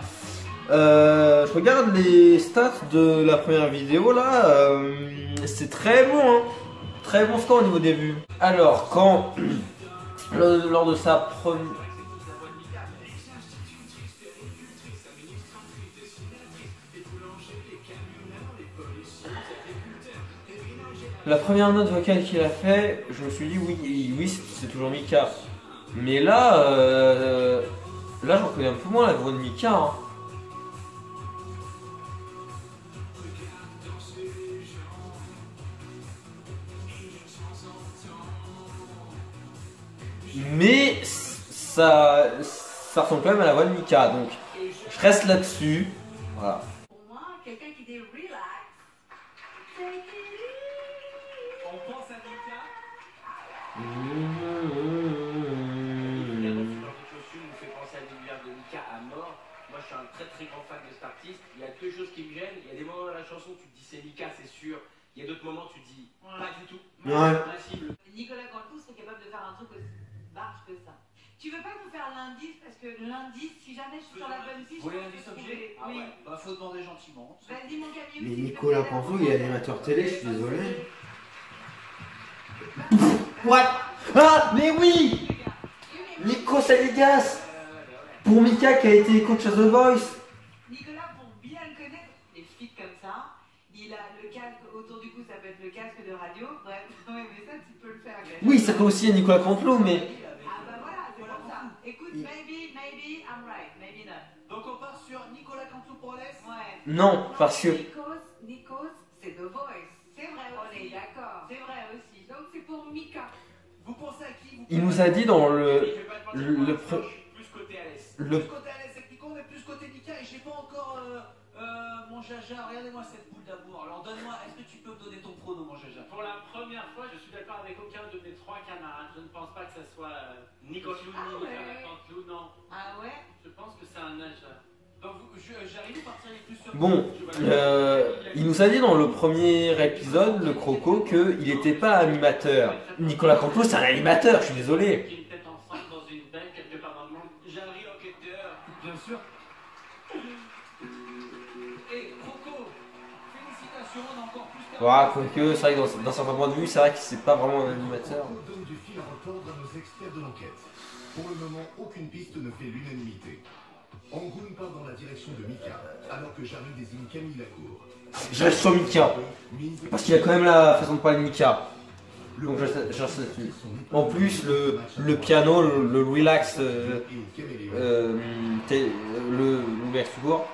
Je regarde les stats de la première vidéo là, c'est très bon hein. Très bon score au niveau des vues. Alors quand lors de sa première... La première note vocale qu'il a fait, je me suis dit oui c'est toujours Mika. Mais là, là je reconnais un peu moins la voix de Mika. Hein. Mais ça ressemble quand même à la voix de Mika, donc je reste là-dessus. Voilà. Pour moi, quelqu'un qui dit relax. On pense à Mika. Le costume me fait penser à l'univers de Mika à mort. Moi, je suis un très très grand fan de cet artiste. Il y a deux choses qui me gênent. Il y a des moments dans la chanson où tu te dis c'est Mika, c'est sûr. Il y a d'autres moments où tu te dis pas du tout. Ouais. Nicolas Canteloup serait capable de faire un truc aussi barge que ça. Tu veux pas nous faire l'indice parce que l'indice, si jamais je suis sur la bonne piste, Vous voulez je l'indice peux objet? trouver. Ah Oui. ouais. Bah faut demander gentiment. Vas-y mon camion. Mais Nicolas Canteloup, il est animateur télé, je suis désolé. What? Ah mais oui, Nico Saligas pour Mika qui a été coach à The Voice. Nicolas, pour bien le connaître, les feats comme ça, il a le casque autour du cou, ça peut être le casque de radio. Bref, ouais, mais ça tu peux le faire. Oui, ça peut aussi être Nicolas Canteloup, mais Ah bah voilà, c'est pour ça. Écoute, maybe I'm right, maybe not. Donc on part sur Nicolas Canteloup pour l'Est. Ouais. non, parce que Nikos, c'est The Voice. C'est vrai aussi. On est d'accord. C'est vrai aussi. Donc c'est pour Mika. Vous pensez à qui? il nous a dit dans le Plus côté à l'est. le Plus côté Alex et Nico, mais plus côté Mika. Et j'ai pas encore mon jaja. Regardez-moi cette boule d'amour. Alors donne-moi, est-ce que tu peux me donner ton pronom, mon jaja? Pour la première fois, je suis d'accord avec aucun de mes trois camarades. Je ne pense pas que ce soit Nicolas ouais. Canteloup, non. Ah ouais? Je pense que c'est un nageur. Donc j'arrive à partir plus sur. bon, il nous a dit dans le premier épisode, le Croco, qu'il n'était pas animateur. Nicolas Canteloup, c'est un animateur, je suis désolé. Qui était ensemble dans une benne quelque part dans le monde. J'arrive enquêteur. Bien sûr. Et Croco, félicitations, on a encore plus qu'à. Voilà, quoique, c'est vrai que dans certains points de vue, c'est vrai que c'est pas vraiment un animateur. On donne du fil à retordre à nos experts de l'enquête. Pour le moment, aucune piste ne fait l'unanimité. Angoun part dans la direction de Mika, alors que Jarry désigne Camille Lacour. Je reste sur Mika, parce qu'il a quand même la façon de parler de Mika. Donc je reste là-dessus. En plus, le piano, le relax, le relax tout court,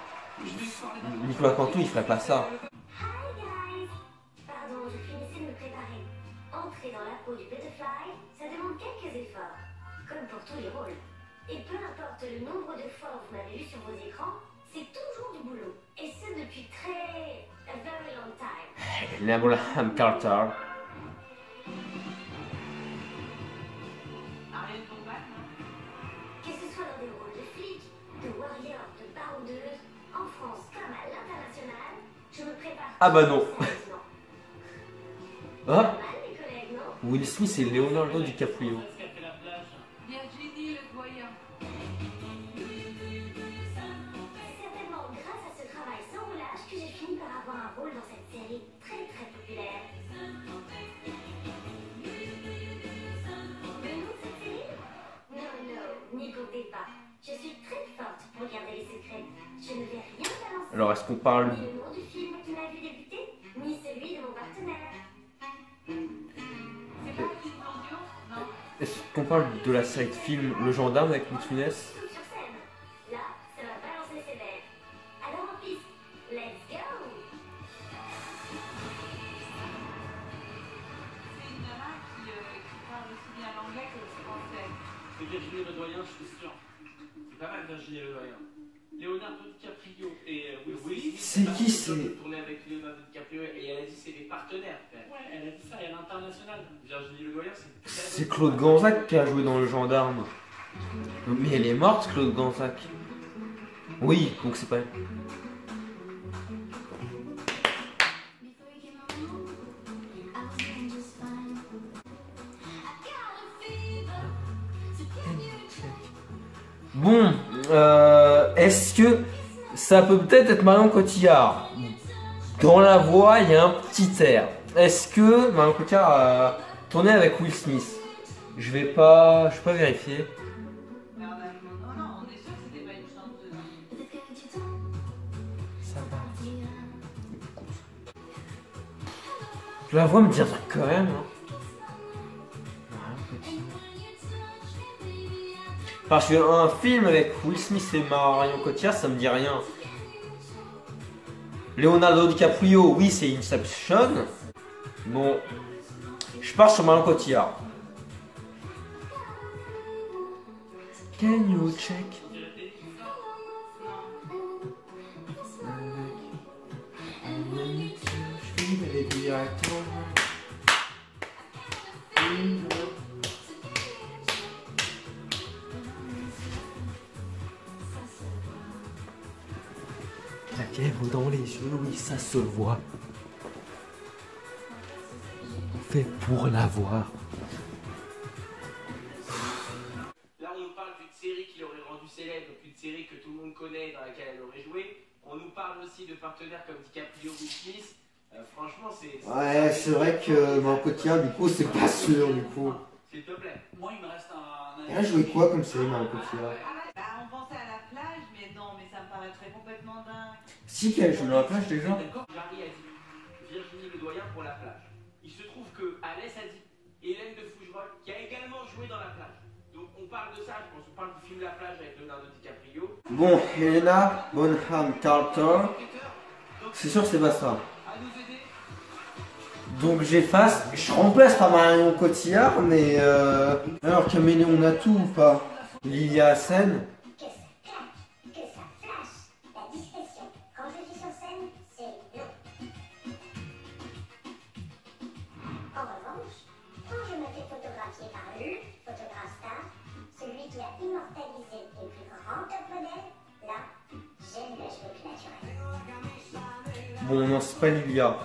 Nicolas Canteloup, il ferait pas ça. Hi guys! Pardon, je finissais de me préparer. Entrer dans la peau du butterfly, ça demande quelques efforts, comme pour tous les rôles. Et peu importe le nombre de fois où vous m'avez vu sur vos écrans, c'est toujours du boulot. Et ce depuis a very long time. Abraham Carter. Ariel Dombal, non? Que ce soit dans des rôles de flic, de warrior, de baroudeuse, en France comme à l'international, je me prépare. Ah bah non. sérieusement. Ah, Pas mal, mes collègues, non? Will Smith et Leonardo DiCaprio. Qu'est-ce qu'elle fait la plage? Virginie Le Doyen. C'est certainement grâce à ce travail sans relâche que j'ai fini par avoir un rôle dans Alors, est-ce qu'on parle... Ni le nom du film que tu m'as vu débuter, ni celui de mon partenaire. C'est pas une audio? Non. Est-ce qu'on parle de la série de films Le Gendarme avec Louis de Funès? Tout sur scène. Là, ça va balancer ses lèvres. Alors en piste, let's go! C'est une nana qui parle aussi bien l'anglais que le français. C'est Virginie Ledoyen, je suis sûr. C'est pas mal Virginie Ledoyen. Leonardo DiCaprio et Will Smith. C'est qui, c'est... Tourné avec Leonardo DiCaprio et elle a dit c'est des partenaires. Ouais, elle a dit ça, et à l'international. Virginie Ledoyen, C'est Claude Ganzac qui a joué dans Le Gendarme. Mais elle est morte, Claude Ganzac. Oui, donc c'est pas elle. Bon, est-ce que ça peut peut-être être Marion Cotillard? Dans la voix, il y a un petit air. Est-ce que Marion Cotillard a tourné avec Will Smith? Je vais pas vérifier. Non, on est sûr que c'était pas une chanteuse. Ça va. La voix me dit un truc quand même. Hein. Parce qu'un film avec Will Smith et Marion Cotillard, ça me dit rien. Leonardo DiCaprio, oui, c'est Inception. Bon, je pars sur Marion Cotillard. Can you check? La fièvre dans les yeux, oui, ça se voit. On fait pour la voir. Là, on nous parle d'une série qui l'aurait rendue célèbre, donc une série que tout le monde connaît, dans laquelle elle aurait joué. On nous parle aussi de partenaires comme DiCaprio ou Will Smith. Franchement, c'est... Ouais, c'est vrai que Marion Cotillard, du coup, c'est pas sûr, du coup. S'il te plaît. Moi, il me reste un... Elle a joué quoi comme série, Marion Cotillard? Bah, on pensait à la plage, mais non, mais ça me paraîtrait complètement dingue. Si, qu'elle joue dans la plage déjà. D'accord, Jarry a dit Virginie Ledoyen pour la plage. Il se trouve que Alès a dit Hélène de Fougerolles, qui a également joué dans la plage. Donc on parle de ça, je pense, on parle du film La plage avec Leonardo DiCaprio. Bon, Helena Bonham Carter, c'est sûr c'est pas ça. Donc j'efface, je remplace par Marion Cotillard, mais alors Caméléon on a tout ou pas? Lilia Hassen. Que ça claque, que ça flash. La discrétion, quand je suis sur scène, c'est non. En revanche, quand je me fais photographier par le photographe star, celui qui a immortalisé les plus grands top modèles, là, j'aime le jeu naturel. Bon, non, c'est pas Lilia.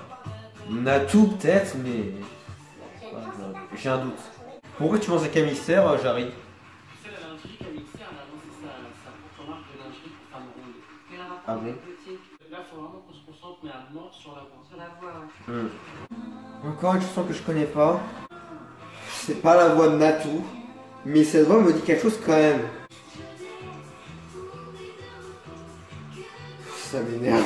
On a tout peut-être, mais... J'ai un doute. Pourquoi tu penses à Camille Serre, Jarry? C'est la lingerie, Camille Serre, elle a lancé sa propre marque de lingerie pour femmes rondes. Mais le rapport Ah avec bon? Gauthier, Là, il faut vraiment qu'on se concentre, mais à mort sur la voix. sur la voix, ouais. Encore une chanson que je connais pas. C'est pas la voix de Natou, mais cette voix me dit quelque chose quand même. Ça m'énerve.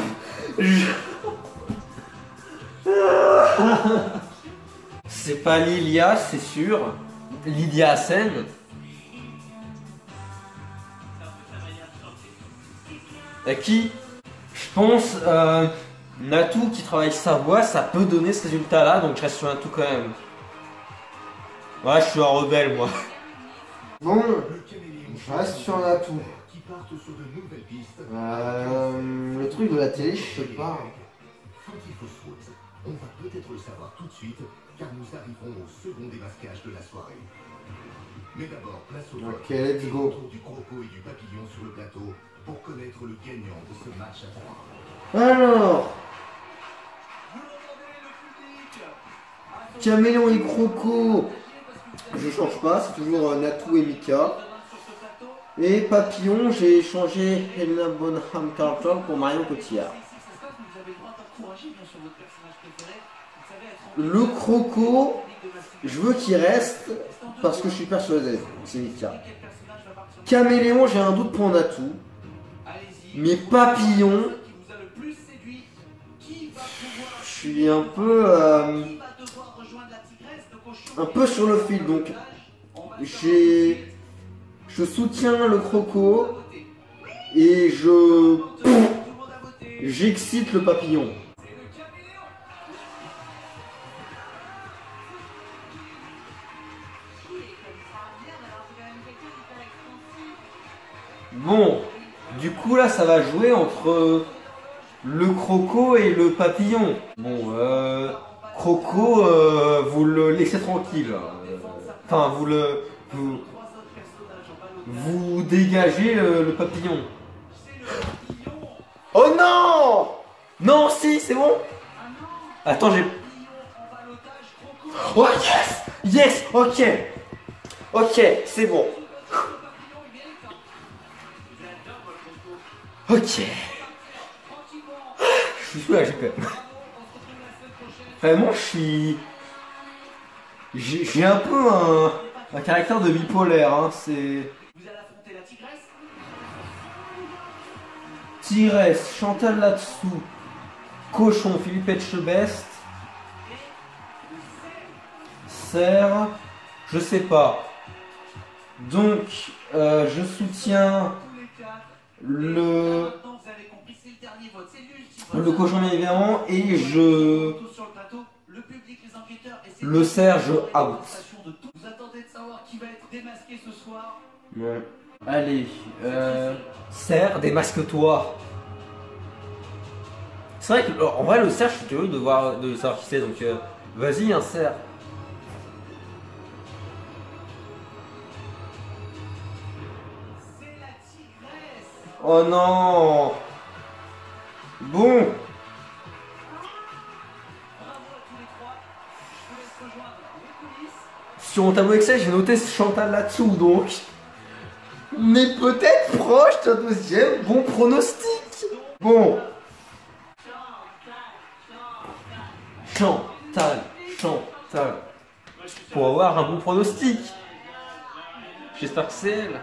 C'est pas Lilia, c'est sûr. Lilia Hassen. À qui? Je pense Natou qui travaille sa voix, ça peut donner ce résultat là, donc je reste sur Natou quand même. Ouais, je suis un rebelle moi. Bon, Le caméléon je reste sur Natou. qui partent sur de nouvelles pistes. Le truc de la télé, je sais pas. Funky Fosswood. On va peut-être le savoir tout de suite, car nous arrivons au second démasquage de la soirée. Mais d'abord, place au vote. Ok, let's go. Autour du croco et du papillon sur le plateau pour connaître le gagnant de ce match à 3. Alors, Caméléon et Croco, je change pas, c'est toujours Natou et Mika. Et Papillon, j'ai changé Helena Bonham Carter pour Marion Cotillard. Le Croco, je veux qu'il reste parce que je suis persuadé, c'est Mika. Caméléon, j'ai un doute pour Natou. Mais Papillon, suis un peu sur le fil, donc je soutiens le croco et j'excite le papillon. Bon, du coup là ça va jouer entre le croco et le papillon. Bon, croco, vous le laissez tranquille. Enfin, vous dégagez le papillon. Oh non! Non, si, c'est bon. Attends, j'ai... Oh yes! Yes! Ok! Ok, c'est bon. Ok. Je suis soulagé quand même. Vraiment, j'ai un peu un caractère de bipolaire, hein, c'est... Tigresse, Chantal là-dessous, Cochon, Philippe Etchebest, Serre, je sais pas. Donc, je soutiens le cochon bien évidemment et le Serge out. Ouais. Allez, Serre, démasque-toi. C'est vrai que en vrai le Serge, je suis curieux de savoir qui c'est, donc vas-y, un Serre. Oh non. Bon. Sur mon tableau Excel, j'ai noté Chantal là-dessous, donc on est peut-être proche d'un deuxième bon pronostic. Bon. Chantal. Pour avoir un bon pronostic. J'espère que c'est elle.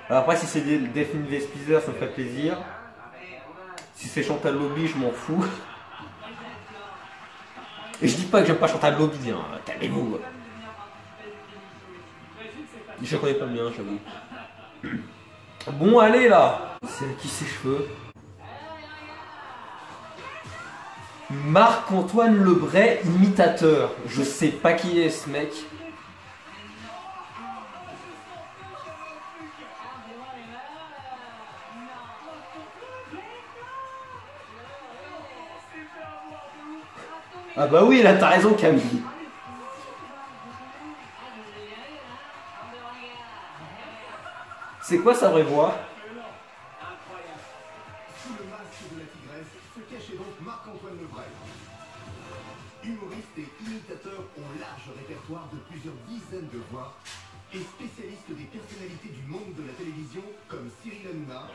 Alors après, si c'est Delphine Vespizer, ça me fait plaisir. Si c'est Chantal Lobby, je m'en fous. Et je dis pas que j'aime pas Chantal Lobby, hein. Calmez-vous. Je connais pas bien, j'avoue. Bon, allez là. C'est qui ses cheveux? Marc-Antoine Lebray, imitateur. Je sais pas qui est ce mec. Ah bah oui, là t'as raison Camille. C'est quoi sa vraie voix? Sous le masque de la tigresse se cachait donc Marc-Antoine Lebray. Humoristes et imitateurs au large répertoire de plusieurs dizaines de voix et spécialistes des personnalités du monde de la télévision comme Cyril Hanouna.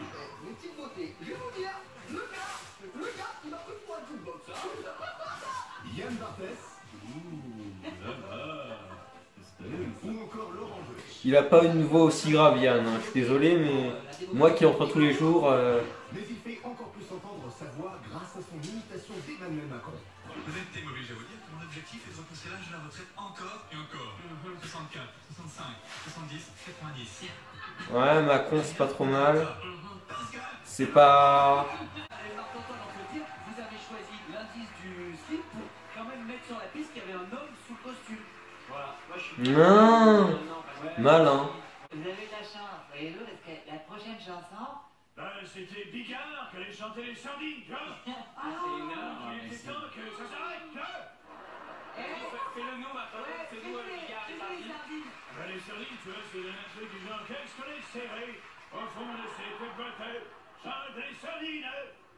Une petite beauté, je vais vous dire, le gars, il m'a pris pour un football, ça. Yann Barthès. Ou encore Laurent Deutsch. Il a pas une voix aussi grave, Yann, hein. Je suis désolé, mais moi qui entends tous les jours... Mais il fait encore plus entendre sa voix grâce à son imitation d'Emmanuel Macron. Honnêteté m'oblige à vous dire que mon objectif est de repousser l'âge de la retraite encore et encore. 64, 65, 70, 90. Ouais, Macron, c'est pas trop mal. C'est pas... Vous avez choisi l'indice du slip pour quand même mettre sur la piste qu'il y avait un homme sous le costume. Voilà, moi je suis... Non. Malin. Vous avez de la chance, voyez-vous, parce que la prochaine chanson... C'était Bigard qui allait chanter les sardines, tu vois. Ah, c'est énorme. Il était temps que ça s'arrête, tu vois. Fais-le nous maintenant, fais-nous Bigard et sardines. Les sardines, tu vois, c'est un truc du genre, qu'est-ce qu'on est serré au fond de cette boîte. Chante les sardines,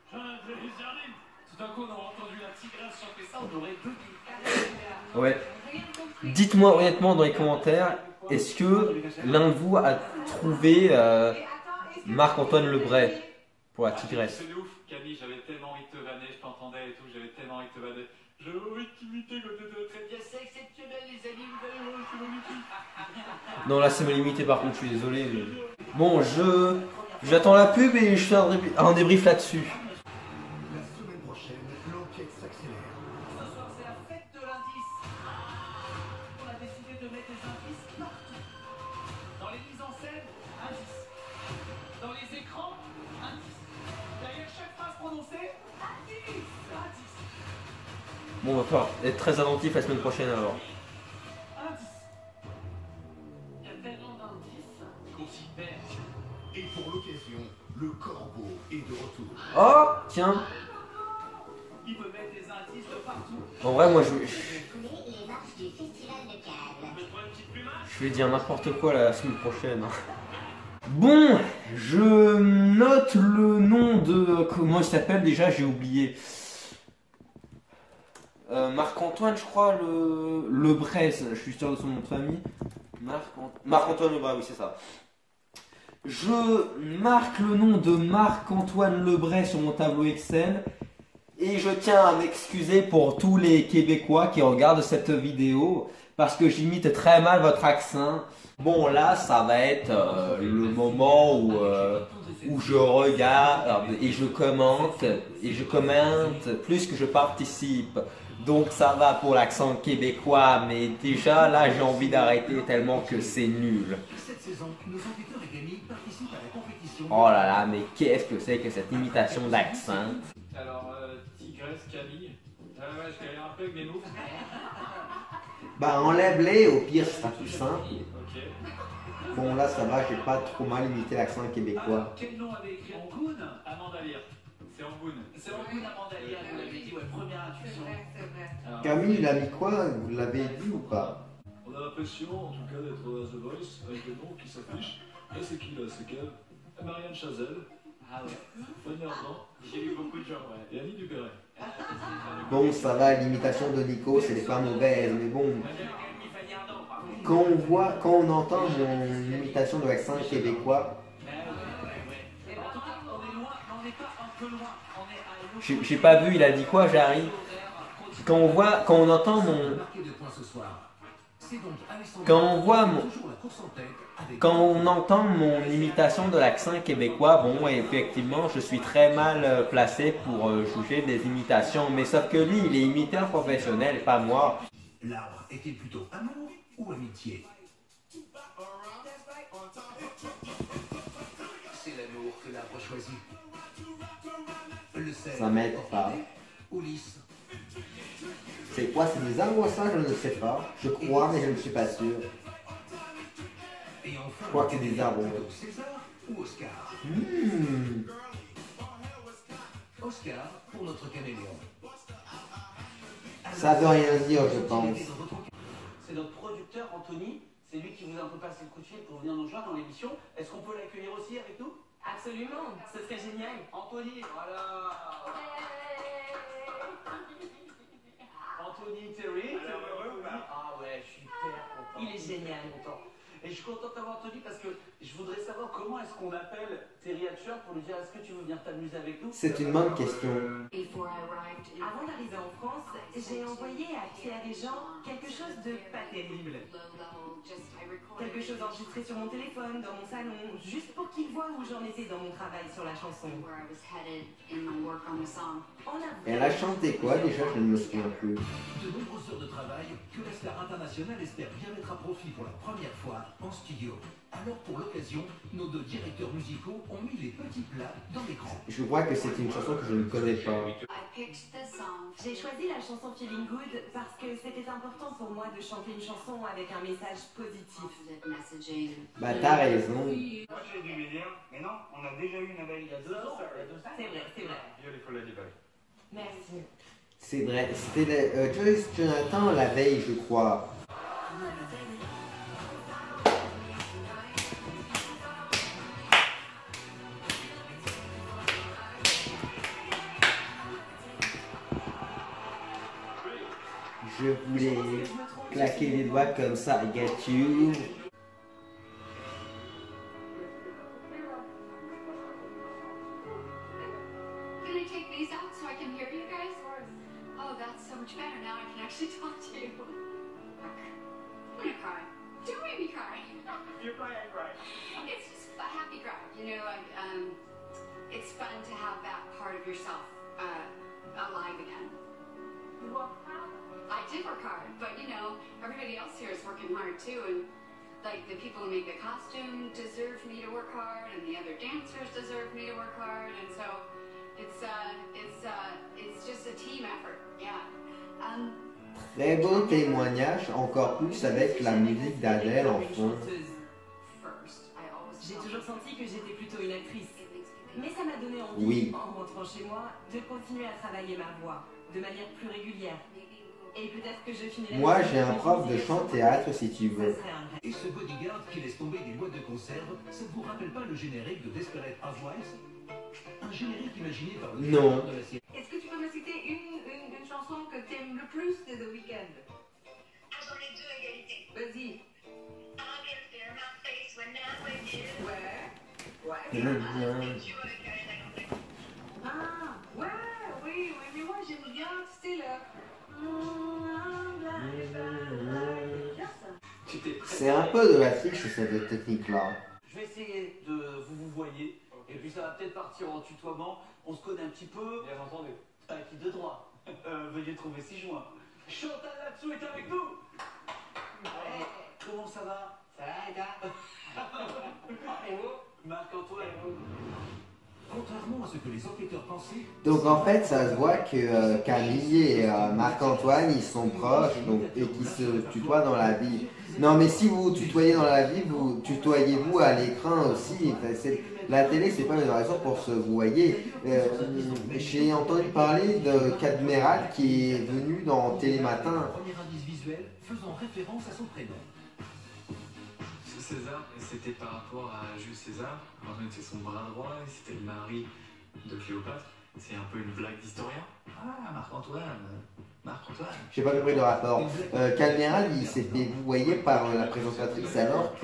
chante les sardines. Tout d'un coup, on aurait entendu la tigresse chanter ça, on aurait bugué. Ouais. Dites-moi honnêtement dans les commentaires, est-ce que l'un de vous a trouvé Marc-Antoine Lebray pour la tigresse? C'est ouf, Camille, j'avais tellement envie de te vanner, je t'entendais et tout, j'avais tellement envie de te vanner. J'avais envie de t'imiter quand t'étais très bien, c'est exceptionnel les amis, vous allez voir, c'est magnifique. Non, là c'est ma limité par contre, je suis désolé. Mais... Bon, J'attends la pub et je fais un débrief là-dessus. La semaine prochaine, l'enquête s'accélère. Ce soir, c'est la fête de l'indice. On a décidé de mettre des indices partout. Dans les mises en scène, indice. Dans les écrans, indice. Derrière chaque phrase prononcée, indice. Indice. Bon, on va falloir être très attentif la semaine prochaine alors. Indice. Il y a tellement d'indices qu'on s'y perd. Et pour l'occasion, le corbeau est de retour. Oh, tiens. Il peut mettre des indices de partout. En vrai, moi, je Les marches du Festival de Cannes. Je prends une petite plumage. vais dire n'importe quoi la semaine prochaine. Bon, je note le nom de... Comment il s'appelle déjà? J'ai oublié. Marc-Antoine, je crois, Lebray, je suis sûr de son nom de famille. Marc-Antoine Lebray, oui, c'est ça. Je marque le nom de Marc-Antoine Lebray sur mon tableau Excel. Et je tiens à m'excuser pour tous les Québécois qui regardent cette vidéo. Parce que j'imite très mal votre accent. Bon, là, ça va être le moment où je regarde et je commente plus que je participe. Donc ça va pour l'accent québécois, mais déjà là j'ai envie d'arrêter tellement que c'est nul. Cette saison, nos enquêteurs et Camille participent à la compétition. Oh là là, mais qu'est-ce que c'est que cette imitation d'accent? Alors, Tigresse, Camille. Ouais, je galère un peu avec mes mots. Bah enlève-les, au pire ce sera plus simple. Ok. Bon là ça va, j'ai pas trop mal imité l'accent québécois. Alors, quel nom avait écrit Angoun? Amanda Lear. C'est Angoun. C'est Angoun Amanda Lear, vous l'avez dit, ouais, première C'est intuition. vrai, c'est vrai. Alors, Camille il a mis quoi? Vous l'avez dit ou pas? On a l'impression, en tout cas, d'être à The Voice avec des noms qui s'affichent. Et c'est qui là? C'est quelle? Marianne Chazelle, Ah ouais. Fanny Ardant j'ai lu beaucoup de gens, ouais. et Annie Dupéret. Bon ça va, l'imitation de Nico c'est pas mauvaise, mais bon. Quand on entend mon imitation de l'accent québécois, En tout cas, on est loin, mais on n'est pas un peu loin. On est à j'ai pas vu, il a dit quoi, Jarry? Quand on entend mon... Marqué de points ce soir. C'est donc Alexandre Quand on voit mon... toujours la course en tête avec Quand on entend mon imitation de l'accent québécois, bon, effectivement, je suis très mal placé pour juger des imitations. Mais sauf que lui, il est imitateur professionnel, pas moi. l'arbre est-il plutôt amour ou amitié? C'est l'amour que l'arbre choisit. Le sel Ça m'aide pas. ou lisse. C'est quoi? C'est des arbres ça? Je ne sais pas. Je crois, mais je ne suis pas sûr. Et enfin, Je crois que c'est des arbres. plutôt César ou Oscar? Oscar pour notre caméléon. Ça veut rien dire, je pense. C'est notre producteur Anthony, c'est lui qui vous a un peu passé le coup de fil pour venir nous joindre dans l'émission. Est-ce qu'on peut l'accueillir aussi avec nous? Absolument, ce serait génial. Anthony, voilà. Anthony Terry. Ah ouais, je suis hyper content. Il est génial. Content. Et je suis content d'avoir Anthony parce que je voudrais savoir comment est-ce qu'on appelle Terry Hatcher pour lui dire est-ce que tu veux venir t'amuser avec nous? C'est une bonne question. Avant d'arriver en France, j'ai envoyé à Pierre et Jean quelque chose de pas terrible. Quelque chose enregistré sur mon téléphone, dans mon salon, juste pour qu'ils voient où j'en étais dans mon travail sur la chanson. Elle a chanté quoi déjà? Je ne me souviens plus. De nombreuses heures de travail que la star internationale espère bien mettre à profit pour la première fois en studio. Alors pour l'occasion, nos deux directeurs musicaux ont mis les petits plats dans l'écran. Je crois que c'est une chanson que je ne connais pas. J'ai choisi la chanson Feeling Good parce que c'était important pour moi de chanter une chanson avec un message positif. Bah t'as raison. Moi j'ai dû lui dire, mais non, on a déjà eu une abeille il y a 2 ans. C'est vrai, c'est vrai. Beautiful Ladybug. Merci. C'est vrai. C'était Joyce Jonathan la veille, je crois. Je voulais claquer les doigts comme ça, I get you. Can I take these out so I can hear you guys? Oh, that's so much better. Now I can actually talk to you. I'm gonna cry. Don't make me cry. You're crying, right? It's just a happy crowd. You know, it's fun to have that part of yourself alive again. You work hard? I did work hard, but you know, everybody else here is working hard too, and like the people who make the costume deserve me to work hard, and the other dancers deserve me to work hard, and so it's just a team effort. Yeah. Très beau témoignage, encore plus avec la musique d'Adèle en fond. J'ai toujours senti que j'étais plutôt une actrice. Mais ça m'a donné envie, Oui. en rentrant chez moi, de continuer à travailler ma voix de manière plus régulière. Et peut-être que je finirai... Moi, j'ai un prof de chant-théâtre si tu veux. Et ce bodyguard qui laisse tomber des boîtes de conserve, ça ne vous rappelle pas le générique de Desperate Housewives? Un générique imaginé par le Non. de la série. Est-ce que tu peux me citer une chanson que tu aimes le plus de The Weeknd? J'en ai deux à égalité. Vas-y. Ah, ouais, oui, mais moi j'aime bien, tu sais, C'est un peu de la triche cette technique-là. Je vais essayer de vous voyez, et puis ça va peut-être partir en tutoiement. On se connaît un petit peu. Bien entendu. Acquis de droit. Veuillez trouver 6 juin. Chantal là-dessous est avec nous. Ouais. Comment ça va? Ça va, et toi? Et vous? Marc-Antoine. Contrairement à ce que les enquêteurs pensaient... Donc en fait, ça se voit que Camille et Marc-Antoine, ils sont proches donc, et qu'ils se tutoient dans la vie. Non mais si vous vous tutoyez dans la vie, vous tutoyez-vous à l'écran aussi. Enfin, la télé, c'est pas une raison pour se voyer. J'ai entendu parler de Cadméral qui est venu dans Télématin. Premier indice visuel faisant référence à son prénom. César, et c'était par rapport à Jules César. En fait, c'est son bras droit et c'était le mari de Cléopâtre. C'est un peu une blague d'historien. Ah, Marc-Antoine. J'ai pas compris le rapport. Cadméral, il s'est fait vouvoyer par la présentatrice alors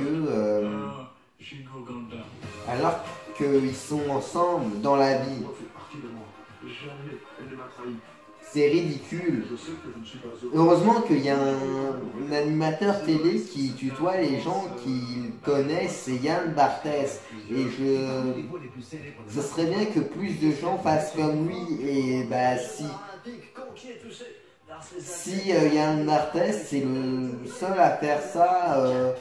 qu'ils sont ensemble dans la vie. C'est ridicule. Heureusement qu'il y a un animateur télé qui tutoie les gens qu'il connaissent, c'est Yann Barthès. Et ce serait bien que plus de gens fassent comme lui. Et bah si Yann Barthès c'est le seul à faire ça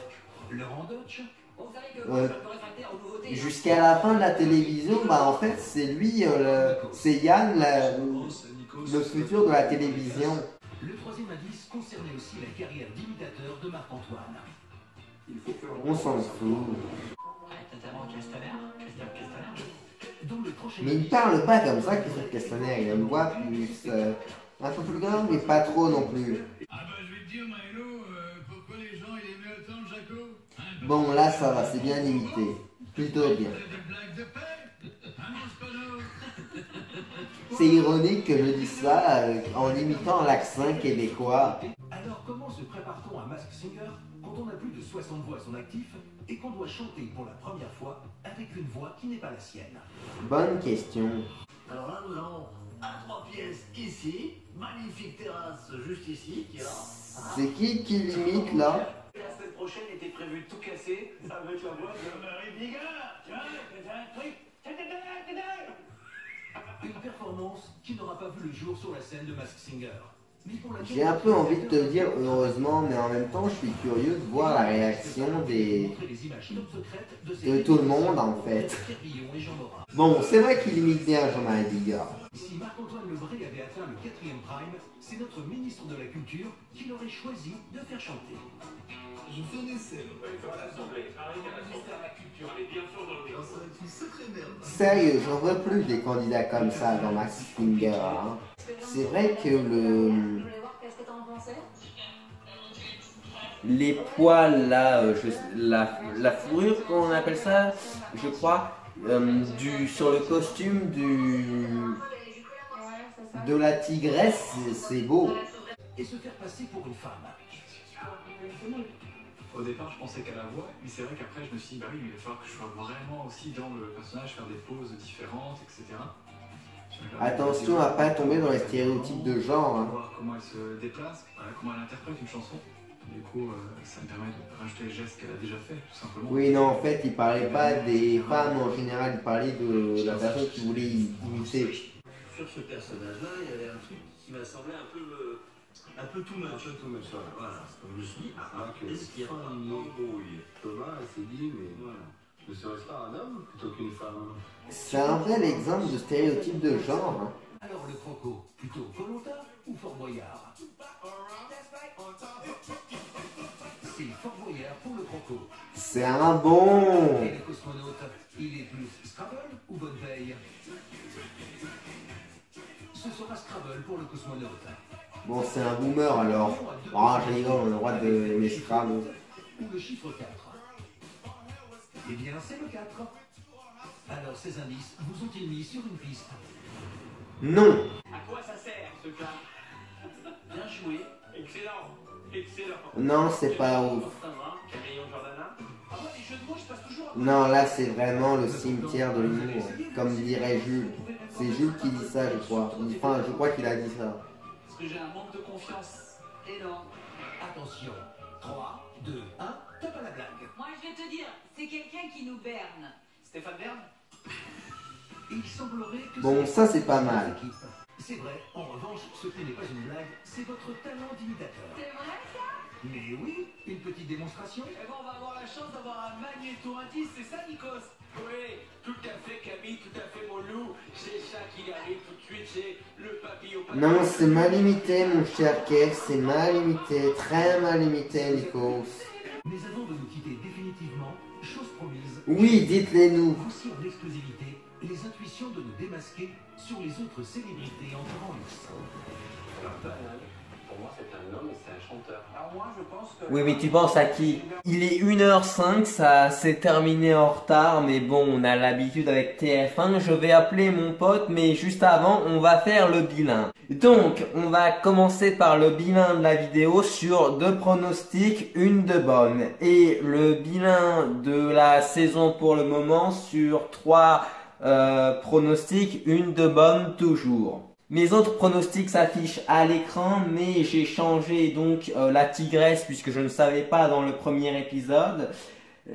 jusqu'à la fin de la télévision, bah en fait c'est lui, c'est Yann le futur de la télévision. Le troisième indice concernait aussi la carrière d'imitateur de Marc-Antoine. On s'en fout. Mais il parle pas comme ça, Christophe Castaner. Il a une voix plus, un peu plus grave, mais pas trop non plus. Ah bah je vais te dire, Maëlo, pourquoi les gens ils aimaient autant le Jaco? Bon, là ça va, c'est bien imité. Plutôt bien. C'est ironique que je dise ça en imitant l'accent québécois. Alors comment se prépare-t-on à Masked Singer quand on a plus de 60 voix à son actif et qu'on doit chanter pour la première fois avec une voix qui n'est pas la sienne? Bonne question. Alors là, nous avons un 3 pièces ici, magnifique terrasse juste ici, qui est là. C'est qui l'imite là? La semaine prochaine était prévu de tout casser avec la voix de Marie Bigard. Tiens, un truc. Une performance qui n'aura pas vu le jour sur la scène de Masked Singer. J'ai un peu envie de te dire heureusement, mais en même temps je suis curieux de voir la réaction de tout le monde en fait. Bon, c'est vrai qu'il imite bien Jean-Marie Bigard. Si Marc-Antoine Lebré avait atteint le 4e prime, c'est notre ministre de la Culture qui l'aurait choisi de faire chanter. Je connaissais l'Assemblée. Le ministère de la Culture, elle est bien sûr dans le ça va être une sacrée merde. Sérieux, j'en veux plus des candidats comme ça dans Masked Singer. Hein. C'est vrai que les poils là, la fourrure, comment on appelle ça, je crois, sur le costume de la tigresse, c'est beau. Et se faire passer pour une femme. Au départ, je pensais qu'à la voix, mais c'est vrai qu'après, je me suis dit, bah oui, il va falloir que je sois vraiment aussi dans le personnage, faire des poses différentes, etc. Attention à pas tomber dans les stéréotypes de genre. Hein. Voir comment elle se déplace, comment elle interprète une chanson. Du coup, ça me permet de rajouter les gestes qu'elle a déjà fait, tout simplement. Oui, non, en fait, il parlait pas des femmes en général, il parlait de la personne qui voulait imiter. Sur ce personnage-là, il y avait un truc qui m'a semblé un peu too much. Un peu too much, voilà. Je me suis dit, est-ce qu'il y a pas une embrouille? Thomas s'est dit, mais voilà, ne serait-ce pas un homme plutôt qu'une femme? C'est un bel exemple de stéréotype de genre. Hein. Alors le croco, plutôt Koh-Lanta ou Fort Boyard? C'est Fort Boyard pour le croco. C'est un bon. Et le cosmonaute, il est plus Scrabble ou Bonne Veille? Ce sera Scrabble pour le cosmonaute. Bon, c'est un boomer alors. Ah, je rigole, on a le droit de aimer Scrabble. Ou le chiffre 4. Eh bien, c'est le 4. Alors, ces indices vous ont-ils mis sur une piste? Non. À quoi ça sert ce cas? Bien joué. Excellent. Excellent. Non, c'est pas ouf. Camillon Jordana. Ah ouais, les jeux de mots, je passe toujours à... Non, là, c'est vraiment le cimetière de l'humour. Comme dirait Jules. C'est Jules qui dit ça, je crois. Enfin, je crois qu'il a dit ça. Parce que j'ai un manque de confiance énorme. Attention. 3, 2, 1, top à la blague. Moi, je vais te dire, c'est quelqu'un qui nous berne. Stéphane Bern? Il semblerait que Bon, ça, c'est pas mal. C'est vrai, en revanche, ce qui n'est pas une blague, c'est votre talent d'imitateur. C'est vrai, ça? Mais oui, une petite démonstration. Eh ben, on va avoir la chance d'avoir un magnéto-indice, c'est ça, Nikos? Oui, tout à fait Camille, tout à fait mon loup. C'est ça qui arrive tout de suite, c'est le papillon. Non, c'est mal imité, mon cher Kev. C'est mal imité. Très mal imité, Nikos. Mais avant de nous quitter définitivement, chose promise. Oui, dites-les-nous. Voici en exclusivité les intuitions de nous démasquer sur les autres célébrités en grand luxe. Pour moi, c'est un homme et c'est un chanteur. Alors moi, je pense que... Oui, mais tu penses à qui? Il est 1h05, ça s'est terminé en retard, mais bon, on a l'habitude avec TF1. Je vais appeler mon pote, mais juste avant, on va faire le bilan. Donc, on va commencer par le bilan de la vidéo sur 2 pronostics, 1 de bonne. Et le bilan de la saison pour le moment sur 3 pronostics, 1 de bonne toujours. Mes autres pronostics s'affichent à l'écran, mais j'ai changé donc la tigresse puisque je ne savais pas dans le premier épisode,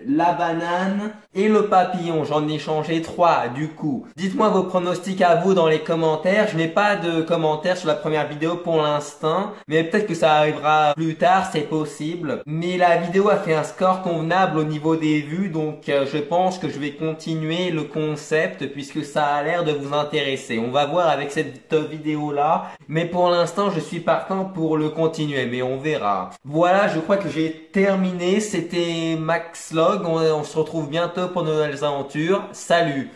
la banane et le papillon. J'en ai changé 3 du coup. Dites-moi vos pronostics à vous dans les commentaires. Je n'ai pas de commentaires sur la première vidéo pour l'instant, mais peut-être que ça arrivera plus tard, c'est possible. Mais la vidéo a fait un score convenable au niveau des vues, donc je pense que je vais continuer le concept puisque ça a l'air de vous intéresser. On va voir avec cette vidéo là, mais pour l'instant je suis partant pour le continuer, mais on verra. Voilà, je crois que j'ai terminé. C'était Max Log. On se retrouve bientôt pour de nouvelles aventures. Salut!